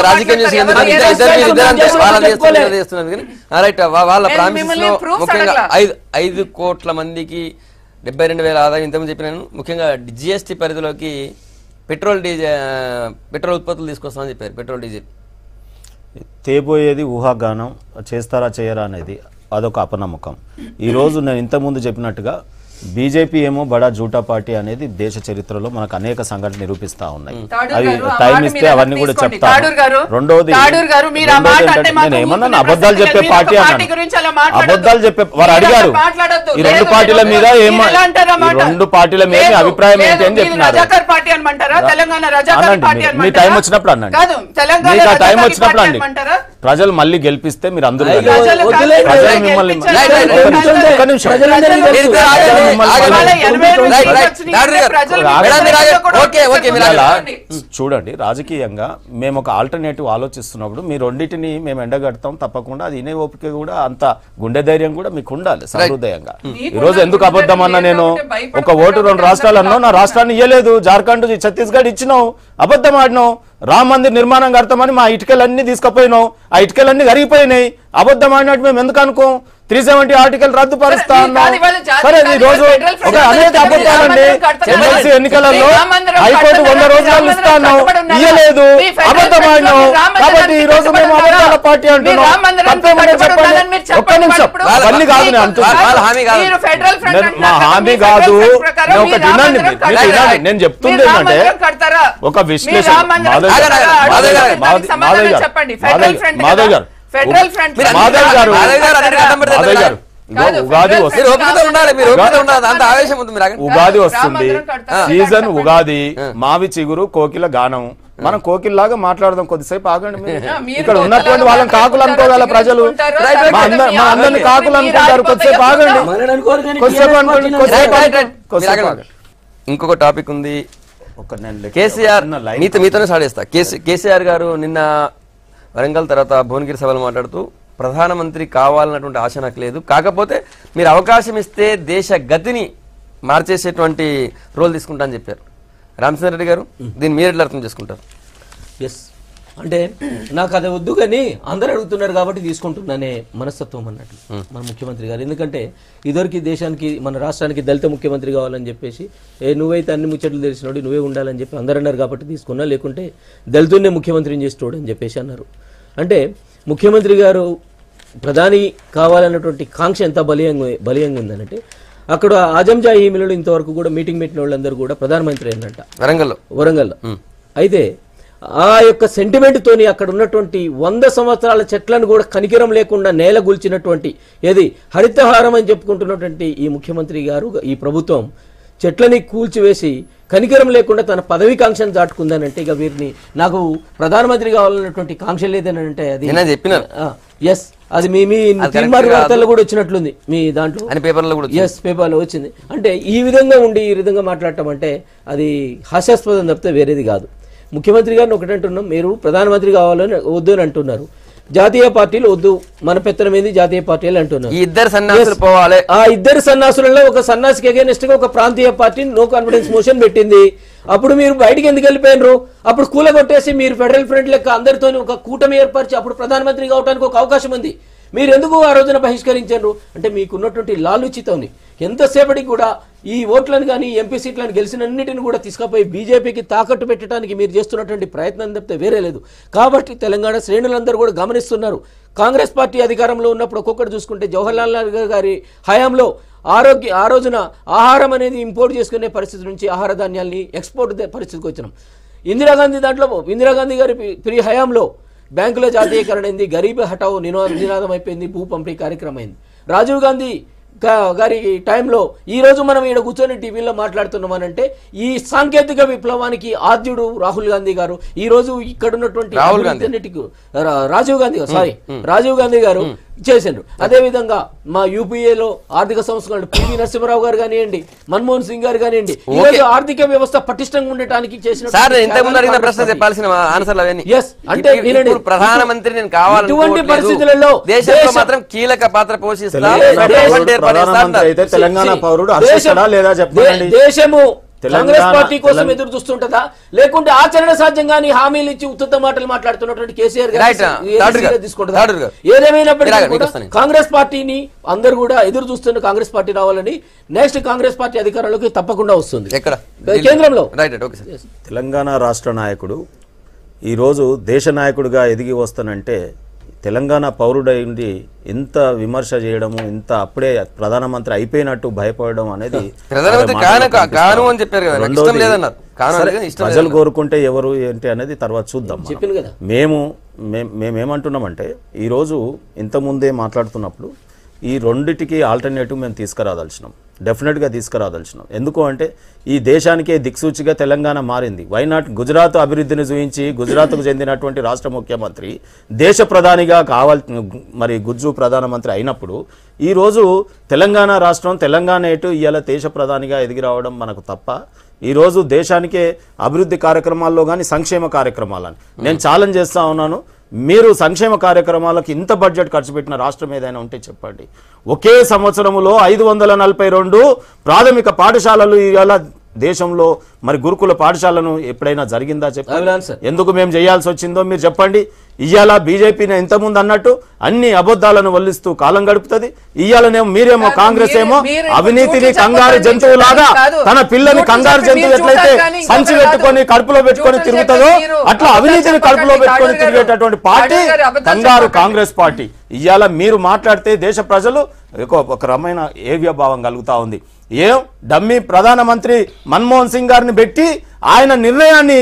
రాజకీయం వాళ్ళ ప్రామిసెస్ లో ముఖ్యంగా 5 కోట్ల మందికి 72,000 ఆదాయం ఇంతకుముందు చెప్పినాను. ముఖ్యంగా జిఎస్టీ పరిధిలోకి పెట్రోల్ ఉత్పత్తులు తీసుకొస్తామని చెప్పారు. పెట్రోల్ డీజిల్ తేబోయేది ఊహాగానం, చేస్తారా చేయరా అనేది అదొక అపనమ్మకం. ఈరోజు నేను ఇంతకుముందు చెప్పినట్టుగా బీజేపీ ఏమో బడా జూటా పార్టీ అనేది దేశ చరిత్రలో మనకు అనేక సంఘటనలు నిరూపిస్తా ఉన్నాయి. తాడూర్ అవి గారు, ఆ టైం మాట ఇస్తే మీరు అవన్నీ కూడా తీసుకోండి. చెప్తాను. తాడూర్ గారు, రెండోది తాడూర్ గారు, మీరు ఆ మాట అంటే మాకు నేను ఏమన్నా ఊరుకునే అబద్ధాలు ప్రశ్న చెప్పే లేదు. పార్టీ మీరు ఒక అన్నాను. పార్టీ గురించి అలా మాట్లాడొద్దు. అబద్ధాలు చెప్పే వారు మీరు అడిగారు అలా మాట్లాడొద్దు. ఈ లేదు, రెండు పార్టీల లేదు, మీద మీరు ఏం ఎలా అంటారా ఈ మాట? రెండు పార్టీల మీద మీ లేదు, అభిప్రాయం లేదు, ఏంటి అని మీరు చెప్తున్నారు. రజాకర్ పార్టీ అనమంటారా? తెలంగాణ రజాకర్ అనండి, పార్టీ మీ అనమంటారా? టైం వచ్చినప్పుడు అనండి. కాదు, తెలంగాణ మీకు ఆ టైం రజాకర్ వచ్చినప్పుడు పార్టీ అండి. అనమంటారా? ప్రజలు మళ్ళీ గెలిపిస్తే మీరు అందరూ అయ్యో, వెళ్ళండి. ప్రజలు వదిలేయండి. కాదు, ప్రజలు మిమ్మల్ని గెలిపించారు. Right, right, right. ఒక్క నిమిషం. ప్రజలందరికీ ప్రజలు తెలుసు. మీరు ఆగండి, ఆగండి. ఇవాళ 80 రైట్, రైట్. వచ్చినాయి. తాడూర్ గారు, ప్రజలు మేడం, మీరు ఆగండి. కూడా ఓకే, ఓకే, మీరు ఇలా ఆగండి. చూడండి, రాజకీయంగా మేము ఒక ఆల్టర్నేటివ్ ఆలోచిస్తున్నప్పుడు మీ రెండింటిని మేము ఎండగడతాం తప్పకుండా. అది వినే ఓపిక కూడా అంత గుండె ధైర్యం కూడా మీకు ఉండాలి సహృదయంగా. ఈ రోజు ఎందుకు అబద్ధం అన్నా నేను ఒక ఓటు 2 రాష్ట్రాలు అన్నావు, నా రాష్ట్రాన్ని ఇయ్యలేదు. జార్ఖండ్ ఛత్తీస్గఢ్ ఇచ్చినావు, అబద్ధం ఆడినావు. రామ మందిర్ నిర్మాణం కడతామని మా ఇటుకలన్నీ తీసుకుపోయినావు, ఆ ఇటుకలన్నీ కరిగిపోయినాయి. అబద్ధం ఆడినట్టు మేము ఎందుకు అనుకో 370 ఆర్టికల్ రద్దుపరుస్తా అన్నాం. సరే, ఈ రోజు ఒక అనేక అబద్ధాలండి. ఎమ్మెల్సీ ఎన్నికలలో హైకోర్టు 100 రోజులు ఇస్తా అన్నాం, ఇయ్యలేదు, అబద్ధం ఆడినాం. కాబట్టి ఈ రోజు మేము అబద్ధాల పార్టీ అంటున్నాం. తప్పేమన్నా చెప్పండి. ఒక్క నిమిషం, అవన్నీ కాదు నేను అంటున్నాను. వాళ్ళ హామీ కాదు. మా హామీ కాదు, నేను ఒకటి వినండి, మీరు వినండి. నేను చెప్తుంది ఏంటంటే ఒక విశ్లేషణ. మాధవ్ గారు, ఫెడరల్ ఫ్రంట్ మాధవ్ గారు, మాధవ్ గారు అన్ని అడ్డం పెడతారు మాధవ్ కదా. గారు, ఉగాది మీరు వస్తుంది, ఓపికతో ఉండాలి, మీరు ఓపికతో ఉండాలి. అంత ఆవేశం ఉంది మీరు ఆగండి. ఉగాది వస్తుంది, రామ మందిరం కడతారు. సీజన్ ఉగాది, మావి చిగురు కోకిల గానం. మనం కోకిల్లాగా మాట్లాడదాం, కొద్దిసేపు ఆగండి మీరు. మీరు ఇక్కడ ఉన్నటువంటి కోకిలలాగా వాళ్ళని కాకులు అనుకోగల ప్రజలు, మాట్లాడుకుంటారు. మా అందరిని కాకులు అనుకుంటారు. కొద్దిసేపు ఆగండి, మనని అనుకోరు కానీ కొద్దిసేపు TRS అనుకోండి, పార్టీని కొద్దిసేపు రైట్, రైట్, రైట్. కొద్దిసేపు మీరు ఆగండి. ఆగండి. ఇంకొక టాపిక్ ఉంది. కేసీఆర్ కేసీఆర్ మీతోనే స్టార్ట్ చేస్తా. కేసీఆర్ గారు నిన్న వరంగల్ తర్వాత భువనగిరి సభలో మాట్లాడుతూ ప్రధానమంత్రి కావాలన్నటువంటి ఆశ నాకు లేదు, కాకపోతే మీరు అవకాశం ఇస్తే దేశ గతిని మార్చేసేటువంటి రోల్ తీసుకుంటా అని చెప్పారు. రామచంద్ర రెడ్డి గారు, దీన్ని మీరు ఎట్లా అర్థం చేసుకుంటారు? ఎస్ అంటే నాకు అది వద్దు కానీ అందరూ అడుగుతున్నారు కాబట్టి తీసుకుంటున్నానే మనస్తత్వం అన్నట్లు మన ముఖ్యమంత్రి గారు. ఎందుకంటే ఇదివరకు దేశానికి మన రాష్ట్రానికి దళిత ముఖ్యమంత్రి కావాలని చెప్పేసి నువ్వైతే అన్ని ముచ్చట్లు తెలిసినోడు నువ్వే ఉండాలని చెప్పి అందరూ అన్నారు కాబట్టి తీసుకున్నా, లేకుంటే దళితున్నే ముఖ్యమంత్రిని చేసేటోడు అని చెప్పేసి అన్నారు. అంటే ముఖ్యమంత్రి గారు ప్రధాని కావాలన్నటువంటి కాంక్ష ఎంత బలీయంగా ఉందనంటే అక్కడ ఆజంజా ఈమెయిల్ ఇంతవరకు కూడా మీటింగ్ పెట్టిన వాళ్ళందరూ కూడా ప్రధానమంత్రి అన్నట్ట వరంగల్లో. అయితే ఆ యొక్క సెంటిమెంట్ తోని అక్కడ ఉన్నటువంటి 100 సంవత్సరాల చెట్లను కూడా కనికరం లేకుండా నేల గుల్చినటువంటి ఏది హరితహారం అని చెప్పుకుంటున్నటువంటి ఈ ముఖ్యమంత్రి గారు, ఈ ప్రభుత్వం చెట్లని కూల్చివేసి కనికరం లేకుండా తన పదవి కాంక్షను దాటుకుందనంటే ఇక వీరిని నాకు ప్రధానమంత్రి కావాలన్నటువంటి కాంక్ష లేదని అంటే అది ఎస్ అది మీ తీర్మాన వార్తల్లో కూడా వచ్చినట్లుంది మీ దాంట్లో ఎస్ పేపర్లో వచ్చింది. అంటే ఈ విధంగా ఉండి ఈ విధంగా మాట్లాడటం అంటే అది హాస్యాస్పదం తప్పితే వేరేది కాదు. ముఖ్యమంత్రి గారిని ఒకటి అంటున్నాం, మీరు ప్రధానమంత్రి కావాలని వద్దు అని అంటున్నారు. జాతీయ పార్టీలు వద్దు, మన పెత్తనం ఏంది జాతీయ పార్టీలు అంటున్నారు. ఆ ఇద్దరు సన్నాసులలో ఒక సన్నాసికి అగేనెస్ట్ గా ఒక ప్రాంతీయ పార్టీ నో కాన్ఫిడెన్స్ మోషన్ పెట్టింది. అప్పుడు మీరు బయటికి ఎందుకు వెళ్ళిపోయినరు? అప్పుడు కూలగొట్టేసి మీరు ఫెడరల్ ఫ్రంట్ లెక్క అందరితో ఒక కూటమి ఏర్పరిచి అప్పుడు ప్రధానమంత్రి కావడానికి ఒక అవకాశం ఉంది. మీరు ఎందుకు ఆ రోజున బహిష్కరించారు? అంటే మీకున్నటువంటి లాలుచితోని ఎంతసేపటికి కూడా ఈ ఓట్లను కానీ ఎంపీ సీట్లను గెలిచినన్నిటిని కూడా తీసుకుపోయి బీజేపీకి తాకట్టు పెట్టడానికి మీరు చేస్తున్నటువంటి ప్రయత్నం తప్పితే వేరే లేదు. కాబట్టి తెలంగాణ శ్రేణులందరూ కూడా గమనిస్తున్నారు. కాంగ్రెస్ పార్టీ అధికారంలో ఉన్నప్పుడు ఒక్కొక్కటి చూసుకుంటే జవహర్లాల్ నెహ్రూ గారి హయాంలో ఆ రోజున ఆహారం అనేది ఇంపోర్ట్ చేసుకునే పరిస్థితి నుంచి ఆహార ధాన్యాల్ని ఎక్స్పోర్ట్ పరిస్థితికి వచ్చినాం. ఇందిరాగాంధీ గారి ప్రీ హయాంలో బ్యాంకుల జాతీయకరణ అయింది, గరీబ్ హటావో నినాదం అయిపోయింది, భూ పంపిణీ కార్యక్రమం అయింది. రాజీవ్ గాంధీ గారి టైంలో ఈ రోజు మనం ఈడ కూర్చొని టీవీలో మాట్లాడుతున్నామనంటే ఈ సాంకేతిక విప్లవానికి ఆద్యుడు రాహుల్ గాంధీ గారు. ఈ రోజు ఇక్కడ ఉన్నటువంటి రాజీవ్ గాంధీ గారు చేసిండ్రు. అదే విధంగా మా యూపీఏలో ఆర్థిక సంస్కరణ పివి నరసింహరావు గారు కానివ్వండి, మన్మోహన్ సింగ్ గారు కానివ్వండి, ఈ రోజు ఆర్థిక వ్యవస్థ పటిష్టంగా ఉండటానికి చేసిన ప్రధానమంత్రి ఇటువంటి పరిస్థితులలో దేశంలో మాత్రం కీలక పాత్ర పోషిస్తారు. తెలంగాణ పౌరుడు లేదా చెప్పండి. దేశము కాంగ్రెస్ పార్టీ కోసం ఎదురు చూస్తుంటదా, లేకుంటే ఆచరణ సాధ్యంగాని హామీలు ఇచ్చి ఉత్తమ మాటలు మాట్లాడుతున్నటువంటి కేసీఆర్ తీసుకుంటుందా? ఏదేమైనప్పటికీ కాంగ్రెస్ పార్టీని అందరూ కూడా ఎదురు చూస్తున్న కాంగ్రెస్ పార్టీ రావాలని నెక్స్ట్ కాంగ్రెస్ పార్టీ అధికారంలోకి తప్పకుండా వస్తుంది కేంద్రంలో. తెలంగాణ రాష్ట్ర నాయకుడు ఈరోజు దేశ నాయకుడిగా ఎదిగి వస్తానంటే తెలంగాణ పౌరుడైంది ఎంత విమర్శ చేయడము, ఇంత అప్పుడే ప్రధానమంత్రి అయిపోయినట్టు భయపడడం అనేది ప్రధానమంత్రి కాను అని చెప్పారు కదా, నాకు ఇష్టం లేదన్నారు. కాను అనేది ఇష్టం ప్రజలు కోరుకుంటే ఎవరు ఏంటి అనేది తర్వాత చూద్దాం. చెప్పింది కదా. మేమేమంటున్నామంటే ఈరోజు ఇంతకుముందే మాట్లాడుతున్నప్పుడు ఈ రెండిటికి ఆల్టర్నేటివ్ మేము తీసుకురాదలిచినాం, డెఫినెట్గా తీసుకురాదలిచినాం. ఎందుకు అంటే ఈ దేశానికే దిక్సూచిగా తెలంగాణ మారింది. వైనాట్ గుజరాత్ అభివృద్ధిని చూపించి గుజరాత్కు చెందినటువంటి రాష్ట్ర ముఖ్యమంత్రి దేశ ప్రధానిగా మరి గుజ్జు ప్రధానమంత్రి అయినప్పుడు ఈరోజు తెలంగాణ రాష్ట్రం తెలంగాణ ఎటు ఇవాళ దేశ ప్రధానిగా ఎదిగి రావడం మనకు తప్ప, ఈరోజు దేశానికే అభివృద్ధి కార్యక్రమాల్లో కానీ సంక్షేమ కార్యక్రమాలని నేను ఛాలెంజ్ చేస్తా ఉన్నాను. మీరు సంక్షేమ కార్యక్రమాలకు ఇంత బడ్జెట్ ఖర్చు పెట్టిన రాష్ట్రం ఏదైనా ఉంటే చెప్పండి. ఒకే సంవత్సరంలో 542 ప్రాథమిక పాఠశాలలు ఇవాళ దేశంలో మరి గురుకుల పాఠశాలను ఎప్పుడైనా జరిగిందా చెప్పండి. ఎందుకు మేము చేయాల్సి వచ్చిందో మీరు చెప్పండి. ఇవాళ బీజేపీని ఇంతకుముందు అన్నట్టు అన్ని అబద్ధాలను వల్లిస్తూ కాలం గడుపుతుంది. ఇవాళనేమో మీరేమో కాంగ్రెస్ ఏమో అవినీతిని కంగారు జంతువులాగా తన పిల్లని కంగారు జంతువు ఎట్లయితే సంచి పెట్టుకొని కడుపులో పెట్టుకొని తిరుగుతుందో అట్లా అవినీతిని కడుపులో పెట్టుకొని తిరిగేటటువంటి పార్టీ కంగారు కాంగ్రెస్ పార్టీ. ఇవాళ మీరు మాట్లాడితే దేశ ప్రజలు ఒక రకమైన ఏవ్యభావం కలుగుతా ఉంది. ఏం డమ్మీ ప్రధానమంత్రి మన్మోహన్ సింగ్ గారిని పెట్టి ఆయన నిర్ణయాన్ని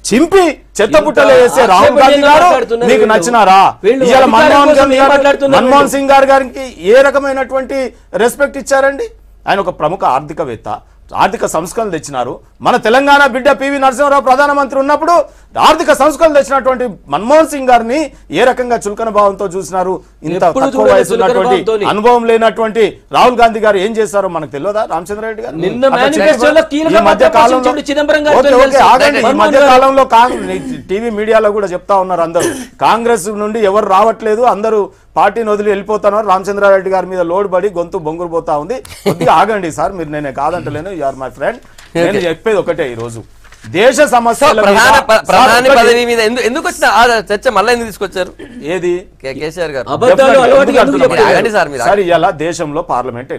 చింపి చెత్తపుట్టలో వేసే రాహుల్ గాంధీ గారు మీకు నచ్చినారా? ఇవాళ మన్మోహన్ సింగ్ గారికి ఏ రకమైనటువంటి రెస్పెక్ట్ ఇచ్చారండి? ఆయన ఒక ప్రముఖ ఆర్థికవేత్త, ఆర్థిక సంస్కరణలు తెచ్చినారు. మన తెలంగాణ బిడ్డ పివి నరసింహారావు ప్రధానమంత్రి ఉన్నప్పుడు ఆర్థిక సంస్కరణలు తెచ్చినటువంటి మన్మోహన్ సింగ్ గారిని ఏ రకంగా చులకన భావంతో చూసినారు? ఇంత తక్కువ వయసు ఉన్నటువంటి అనుభవం లేనటువంటి రాహుల్ గాంధీ గారు ఏం చేశారో మనకు తెలియదా? రామచంద్రరెడ్డి గారు ఈ మధ్య కాలంలో టీవీ మీడియాలో కూడా చెప్తా ఉన్నారు, అందరూ కాంగ్రెస్ నుండి ఎవరు రావట్లేదు, అందరూ పార్టీని వదిలి వెళ్ళిపోతున్నారు, రామచంద్రారెడ్డి గారి మీద లోడ్ పడి గొంతు బొంగురు పోతా ఉంది. కొద్దిగా ఆగండి సార్, మీరు నేనే కాదంటలేను, యు ఆర్ మై ఫ్రెండ్. నేను చెప్పేది ఒకటే, ఈ రోజు దేశ సమస్యల ప్రధాని పదవి మీద ఎందుకు వచ్చిన చర్చ మళ్ళీ ఎందుకు తీసుకొచ్చారు? ఏది కేసీఆర్ గారు సార్ ఇవాళ దేశంలో పార్లమెంట్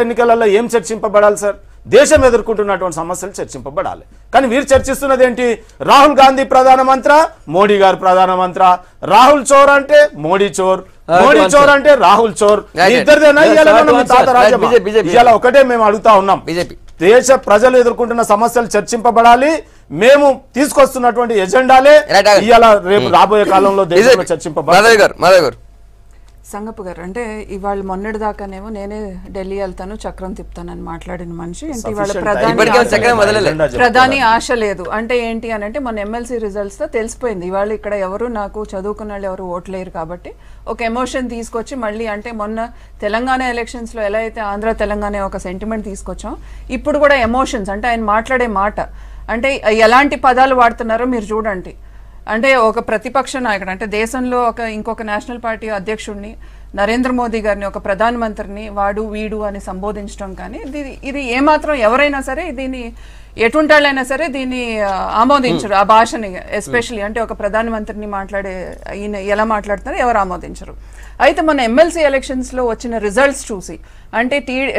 ఎన్నికలలో ఏం చర్చింపబడాలి సార్? దేశం ఎదుర్కొంటున్నటువంటి సమస్యలు చర్చింపబడాలి. కానీ వీరు చర్చిస్తున్నది ఏంటి? రాహుల్ గాంధీ ప్రధానమంత్రి, మోడీ గారు ప్రధానమంత్రి. రాహుల్ చోర్ అంటే మోడీ చోర్, మోడీ చోర్ అంటే రాహుల్ చోర్. ఇద్దరిదేనా ఇవాళ ఒకటే మేము అడుగుతా ఉన్నాం, దేశ ప్రజలు ఎదుర్కొంటున్న సమస్యలు చర్చింపబడాలి. మేము తీసుకొస్తున్నటువంటి ఎజెండాలే ఇవాళ రేపు రాబోయే కాలంలో దేశంలో చర్చింపబడాలి. సంగప్ప గారు, అంటే ఇవాళ మొన్నటి దాకానేమో నేనే ఢిల్లీ వెళ్తాను చక్రం తిప్పుతానని మాట్లాడిన మనిషి ఏంటి ఇవాళ ప్రధాని ఆశ లేదు అంటే ఏంటి అని అంటే మన ఎమ్మెల్సీ రిజల్ట్స్ తో తెలిసిపోయింది. ఇవాళ ఇక్కడ ఎవరు నాకు చదువుకున్న వాళ్ళు ఎవరు ఓట్లేరు కాబట్టి ఒక ఎమోషన్ తీసుకొచ్చి మళ్ళీ అంటే మొన్న తెలంగాణ ఎలక్షన్స్ లో ఎలా అయితే ఆంధ్ర తెలంగాణ ఒక సెంటిమెంట్ తీసుకొచ్చాం, ఇప్పుడు కూడా ఎమోషన్స్ అంటే ఆయన మాట్లాడే మాట అంటే ఎలాంటి పదాలు వాడుతున్నారో మీరు చూడండి. అంటే ఒక ప్రతిపక్ష నాయకుడు అంటే దేశంలో ఇంకొక నేషనల్ పార్టీ అధ్యక్షుడిని నరేంద్ర మోదీ గారిని ఒక ప్రధానమంత్రిని వాడు వీడు అని సంబోధించడం కానీ ఇది ఏమాత్రం ఎవరైనా సరే దీన్ని ఎటుంటాళ్ళైనా సరే దీన్ని ఆమోదించరు. ఆ భాషని ఎస్పెషల్లీ అంటే ఒక ప్రధానమంత్రిని ఈయన ఎలా మాట్లాడుతున్నారో ఎవరు ఆమోదించరు. అయితే మన ఎమ్మెల్సీ ఎలక్షన్స్ లో వచ్చిన రిజల్ట్స్ చూసి అంటే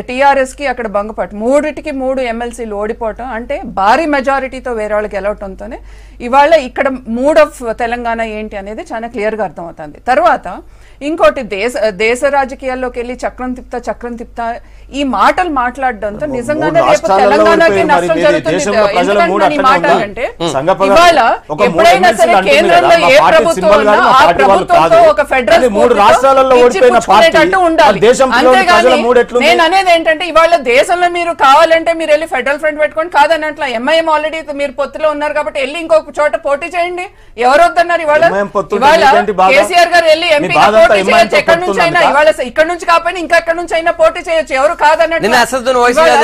టీఆర్ఎస్ కి అక్కడ బంగపాటు 3 ఎమ్మెల్సీలు ఓడిపోవటం అంటే భారీ మెజారిటీతో వేరే వాళ్ళకి గెలవటంతోనే ఇవాళ ఇక్కడ మూడ్ ఆఫ్ తెలంగాణ ఏంటి అనేది చాలా క్లియర్ గా అర్థమవుతుంది. తర్వాత ఇంకోటి దేశ రాజకీయాల్లోకి వెళ్ళి చక్రం తిప్తా ఈ మాటలు మాట్లాడడంతో నిజంగానే రేపు తెలంగాణకి నష్టం జరుగుతుంది. మాట్లాడంటే ఇవాళ ఎప్పుడైనా సరే కేంద్రంలో ఏ ప్రభుత్వం ఉన్నా ఆ ప్రభుత్వంతో ఒక ఫెడరల్ ఉండాలి. అంతేగాని నేను అనేది ఏంటంటే ఇవాళ దేశంలో మీరు కావాలంటే మీరు వెళ్ళి ఫెడరల్ ఫ్రంట్ పెట్టుకోండి, కాదని అట్లా ఎంఐఎం ఆల్రెడీ మీరు పొత్తులో ఉన్నారు కాబట్టి వెళ్ళి ఇంకొక చోట పోటీ చేయండి. ఎవరు వద్దన్నారు? ఇవాళ కేసీఆర్ గారు వెళ్ళి ఎంపీగా పోటీ చేయొచ్చు, ఎక్కడి నుంచి అయినా. ఇవాళ ఇక్కడ నుంచి కాకపోయినా ఇంకా ఎక్కడి నుంచి అయినా పోటీ చేయొచ్చు, ఎవరు కాదన్నట్టు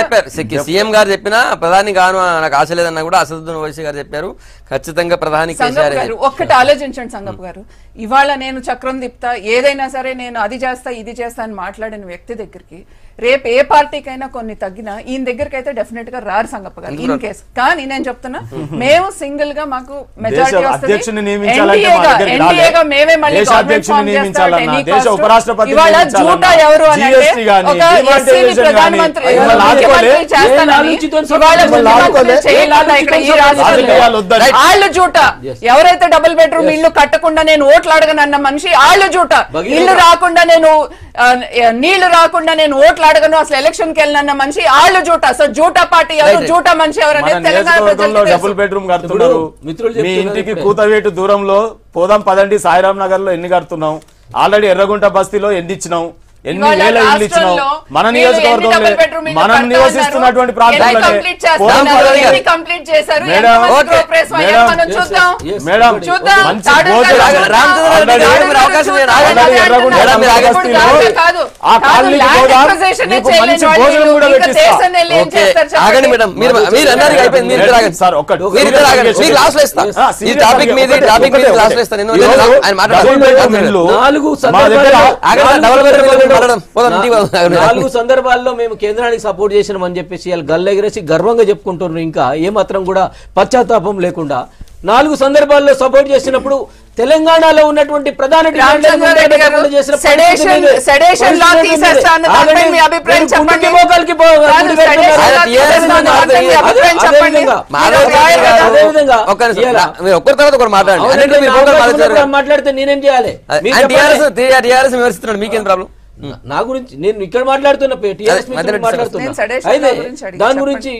చెప్పారు. సీఎం గారు చెప్పినా ప్రధాని గాను నాకు ఆశ లేదన్నా కూడా అసదుద్దీన్ ఓవైసీ గారు చెప్పారు ఖచ్చితంగా ప్రధాని కేసీఆర్ గారు. ఒక్కటి ఆలోచించండి సంగప్ గారు, ఇవాళ నేను చక్రం తిప్తా ఏదైనా సరే నేను అది చేస్తా ఇది చేస్తా అని మాట్లాడిన వ్యక్తి దగ్గరికి రేపు ఏ పార్టీకైనా కొన్ని తగ్గినా ఈయన దగ్గరికి అయితే డెఫినెట్ గా రారు సంగప్ప గారు ఇన్ కేస్. కానీ నేను చెప్తున్నా మేము సింగిల్ గా మాకు మెజారిటీ అధ్యక్షుని వస్తుంది. నియమించాలంటే మా దగ్గరికి రాలే. ఎన్డీఏగా మేమే మళ్ళీ దేశ గవర్నమెంట్ అధ్యక్షుని ఫామ్ నియమించాలన్నా, చేస్తాం. దేశ ఉపరాష్ట్రపతిని ఇవాళ నియమించాలన్నా, జూటా ఎవరు అని అంటే GST గాని, ఒక demonetization ఎస్సీని ప్రధానమంత్రి గాని, ముఖ్యమంత్రి లాక్కోలే. చేస్తానని ఇవాళ ముఖ్యమంత్రి చేయకుండా ఇక్కడ ఈ రాష్ట్రంలో ఆళ్ళు జూట. ఎవరైతే డబుల్ బెడ్రూమ్ ఇల్లు కట్టకుండా నేను ఓట్లు అడగనన్న మనిషి ఆళ్ళు జూట. ఇల్లు రాకుండా నేను నీళ్లు రాకుండా నేను ఓట్లు అడగను, అసలు ఎలక్షన్ కి వెళ్ళినన్న మనిషి ఆళ్ళు జూట. అసలు జూటా పార్టీ ఎవరు, జూటా మనిషి ఎవరు అనేది తెలంగాణ ప్రజలకు డబుల్ బెడ్రూమ్ కడుతున్నారు. మీ ఇంటికి కూతవేటు దూరంలో పోదాం పదండి, సాయిరామ్ నగర్ లో ఎన్ని కడుతున్నాం, ఆల్రెడీ ఎర్రగుంట బస్తీలో ఎన్ని ఇచ్చినాం, ఎన్ని వేల ఇల్లు ఇచ్చినాం. మన నియోజకవర్గంలో మనం నివసిస్తున్నటువంటి ప్రాంతాల్లో నాలుగు సందర్భాల్లో మేము కేంద్రానికి సపోర్ట్ చేసినామని చెప్పేసి వాళ్ళు గల్లెగిరేసి గర్వంగా చెప్పుకుంటున్నారు. ఇంకా ఏమాత్రం కూడా పశ్చాత్తాపం లేకుండా 4 సందర్భాల్లో సపోర్ట్ చేసినప్పుడు తెలంగాణలో ఉన్నటువంటి ప్రధాన మాట్లాడితే నేనేం చేయాలి? మీకేం ప్రాబ్లం? నా గురించి నేను ఇక్కడ మాట్లాడుతున్నా దాని గురించి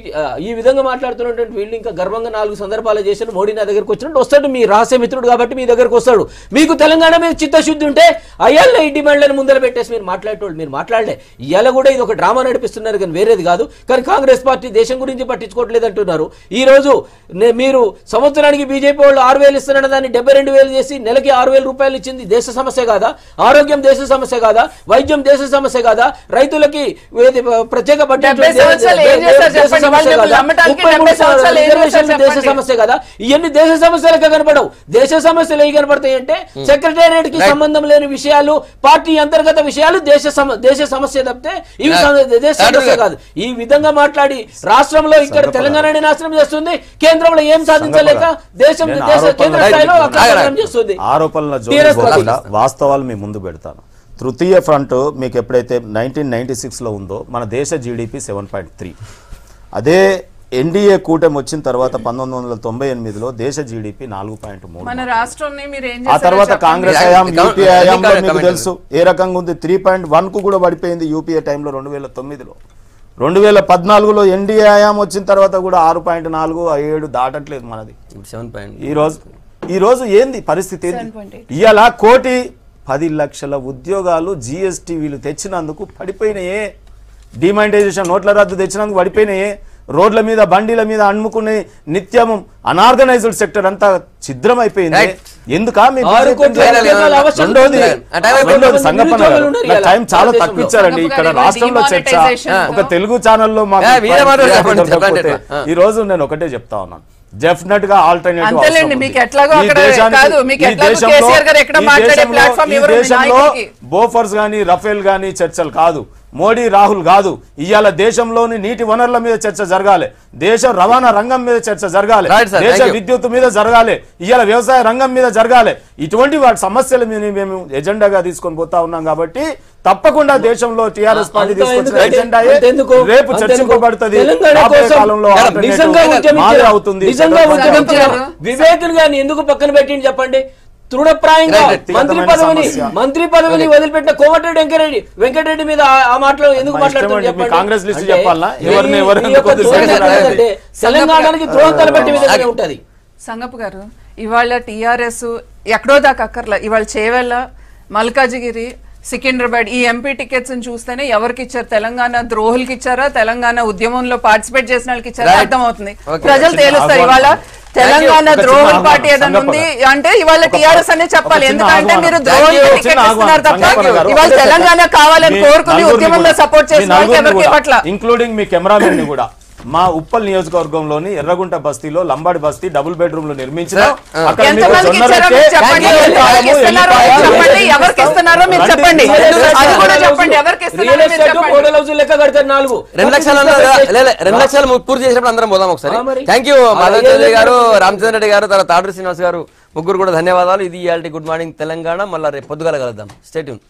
ఈ విధంగా మాట్లాడుతున్నటువంటి వీళ్ళు ఇంకా గర్వంగా 4 సందర్భాలు చేసిన మోడీ నా దగ్గరకు వచ్చినట్టు వస్తాడు. మీ రహస్య మిత్రుడు కాబట్టి మీ దగ్గరకు వస్తాడు. మీకు తెలంగాణ మీద చిత్తశుద్ధి ఉంటే అయ్యాల ఈ డిమాండ్లను ముందర పెట్టేసి మీరు మాట్లాడేటోళ్ళు మీరు మాట్లాడలే. ఇవాళ కూడా ఇది ఒక డ్రామా నడిపిస్తున్నారు కానీ వేరేది కాదు. కానీ కాంగ్రెస్ పార్టీ దేశం గురించి పట్టించుకోవట్లేదు అంటున్నారు. ఈ రోజు మీరు సంవత్సరానికి బీజేపీ వాళ్ళు 6,000 ఇస్తున్న దాన్ని 72,000 చేసి నెలకి 6,000 రూపాయలు ఇచ్చింది దేశ సమస్య కాదా? ఆరోగ్యం దేశ సమస్య కాదా? వైద్యం దేశ సమస్య కాదా? రైతులకి ప్రత్యేక బడ్జెట్ దేశ సమస్య కదా? ఇవన్నీ దేశ సమస్యలకు కనపడవు. దేశ సమస్యలు ఏ కనపడతాయి అంటే సెక్రటేరియట్ కి సంబంధం లేని విషయాలు, పార్టీ అంతర్గత విషయాలు దేశ సమస్య తప్పితే ఇవి దేశ సమస్య కాదు. ఈ విధంగా మాట్లాడి రాష్ట్రంలో ఇక్కడ తెలంగాణ నాశనం చేస్తుంది, కేంద్రంలో ఏం సాధించలేక దేశం కేంద్ర స్థాయిలో చేస్తుంది. ఆరోపణల వాస్తవాలు మీ ముందు పెడతాను. తృతీయ ఫ్రంట్ మీకు ఎప్పుడైతే 1996లో ఉందో మన దేశ జీడిపి 7.3. అదే ఎన్డీఏ కూటమి వచ్చిన తర్వాత 1998లో దేశ జీడిపి 4.3. ఆ తర్వాత కాంగ్రెస్ హయాం, యూపీఏ హయాంలో మీకు తెలుసు ఏ రకంగా ఉంది. 3.1 కు కూడా పడిపోయింది యూపీఏ టైంలో 2009లో. 2014లో ఎన్డీఏ హయాం వచ్చిన తర్వాత కూడా 6.4, 7 దాటట్లేదు మనది. ఈ రోజు ఏంది పరిస్థితి? ఇవాళ 1,10,00,000 ఉద్యోగాలు జీఎస్టీ వీళ్ళు తెచ్చినందుకు పడిపోయినాయే. డిమానిటైజేషన్ నోట్ల రద్దు తెచ్చినందుకు పడిపోయినాయే. రోడ్ల మీద బండిల మీద అమ్ముకునే నిత్యం అనార్గనైజ్డ్ సెక్టర్ అంతా ఛిద్రం అయిపోయింది. ఎందుకా? సంగప్పన టైం చాలా తక్కువ ఇచ్చారండి. ఇక్కడ రాష్ట్రంలో చర్చ ఒక తెలుగు ఛానల్లో ఈ రోజు నేను ఒకటే చెప్తా ఉన్నాను. డెఫినెట్ గా ఆల్టర్నేటివ్ బోఫర్స్ గానీ రఫేల్ గానీ చర్చలు కాదు, మోడీ రాహుల్ కాదు. ఇవాళ దేశంలోని నీటి వనరుల మీద చర్చ జరగాలి, దేశ రవాణా రంగం మీద చర్చ జరగాలి, దేశ విద్యుత్ మీద జరగాలి, ఇవాళ వ్యవసాయ రంగం మీద జరగాలి. ఇటువంటి వాటి సమస్యలు మేము ఎజెండాగా తీసుకొని పోతా ఉన్నాం. కాబట్టి తప్పకుండా దేశంలో టీఆర్ఎస్ పార్టీ తీసుకొచ్చిన ఎజెండా రేపు చర్చింపబడుతుంది. వివేకులు గాని ఎందుకు పక్కన పెట్టింది చెప్పండి? తృణప్రాయంగా మంత్రి పదవిని వదిలిపెట్టిన కోమటిరెడ్డి వెంకటరెడ్డి మీద ఆ మాటలు ఎందుకు మాట్లాడుతున్నారు? కాంగ్రెస్ లిస్ట్ చెప్పాలా? తెలంగాణకి ద్రోహం తలపెట్టే విధంగా ఉంటది. సంగప్ప గారు, ఇవాళ టీఆర్ఎస్ ఎక్కడో దాకా అక్కర్లా. ఇవాళ చేవెళ్ళ, మల్కాజిగిరి, సికింద్రాబాద్ ఈ ఎంపీ టికెట్స్ చూస్తేనే ఎవరికి ఇచ్చారు? తెలంగాణ ద్రోహులకి ఇచ్చారా, తెలంగాణ ఉద్యమంలో పార్టిసిపేట్ చేసిన వాళ్ళకి ఇచ్చారా అర్థమవుతుంది. ప్రజలు తేలుస్తారు. ఇవాళ తెలంగాణ ద్రోహుల పార్టీ ఏదైనా ఉంది అంటే ఇవాళ టీఆర్ఎస్ అనే చెప్పాలి. ఎందుకంటే మీరు ద్రోహులకి టికెట్ ఇస్తున్నారు తప్ప ఇవాళ తెలంగాణ కావాలని కోరుకుని ఉద్యమంలో సపోర్ట్ చేసిన వాళ్ళకి ఎవరికి ఇవ్వట్లా. ఇంక్లూడింగ్ మీ కెమెరామెన్ ని కూడా మా ఉప్పల్ నియోజకవర్గంలోని ఎర్రగుంట బస్తీలో లంబాడి బస్తీ డబుల్ బెడ్రూమ్లు నిర్మించిన అక్కడ మీకు ఎంతమందికి జొన్న ఇచ్చారో రొట్టె, మీరు చెప్పండి. ఎవరికి ఇస్తున్నారో మీరు చెప్పండి. ఎవరికి ఇస్తున్నారో మీరు చెప్పండి. అది కూడా చెప్పండి. ఎవరికి ఇస్తున్నారో మీరు చెప్పండి. 2 లక్షలు లెక్క కడతారు 4 2 లక్షలు అన్నారు కదా, 2 లక్షలు పూర్తి చేసినప్పుడు అందరం పోదాం ఒకసారి. థ్యాంక్ యూ మాధవ్ చౌదరి గారు, రామచంద్ర రెడ్డి గారు, తర్వాత తాడూరి శ్రీనివాస్ గారు, ముగ్గురు కూడా ధన్యవాదాలు. ఇది ఇయాల్టి గుడ్ మార్నింగ్ తెలంగాణ. మళ్ళీ రేపు పొద్దుగాల కలుద్దాం. Stay tune.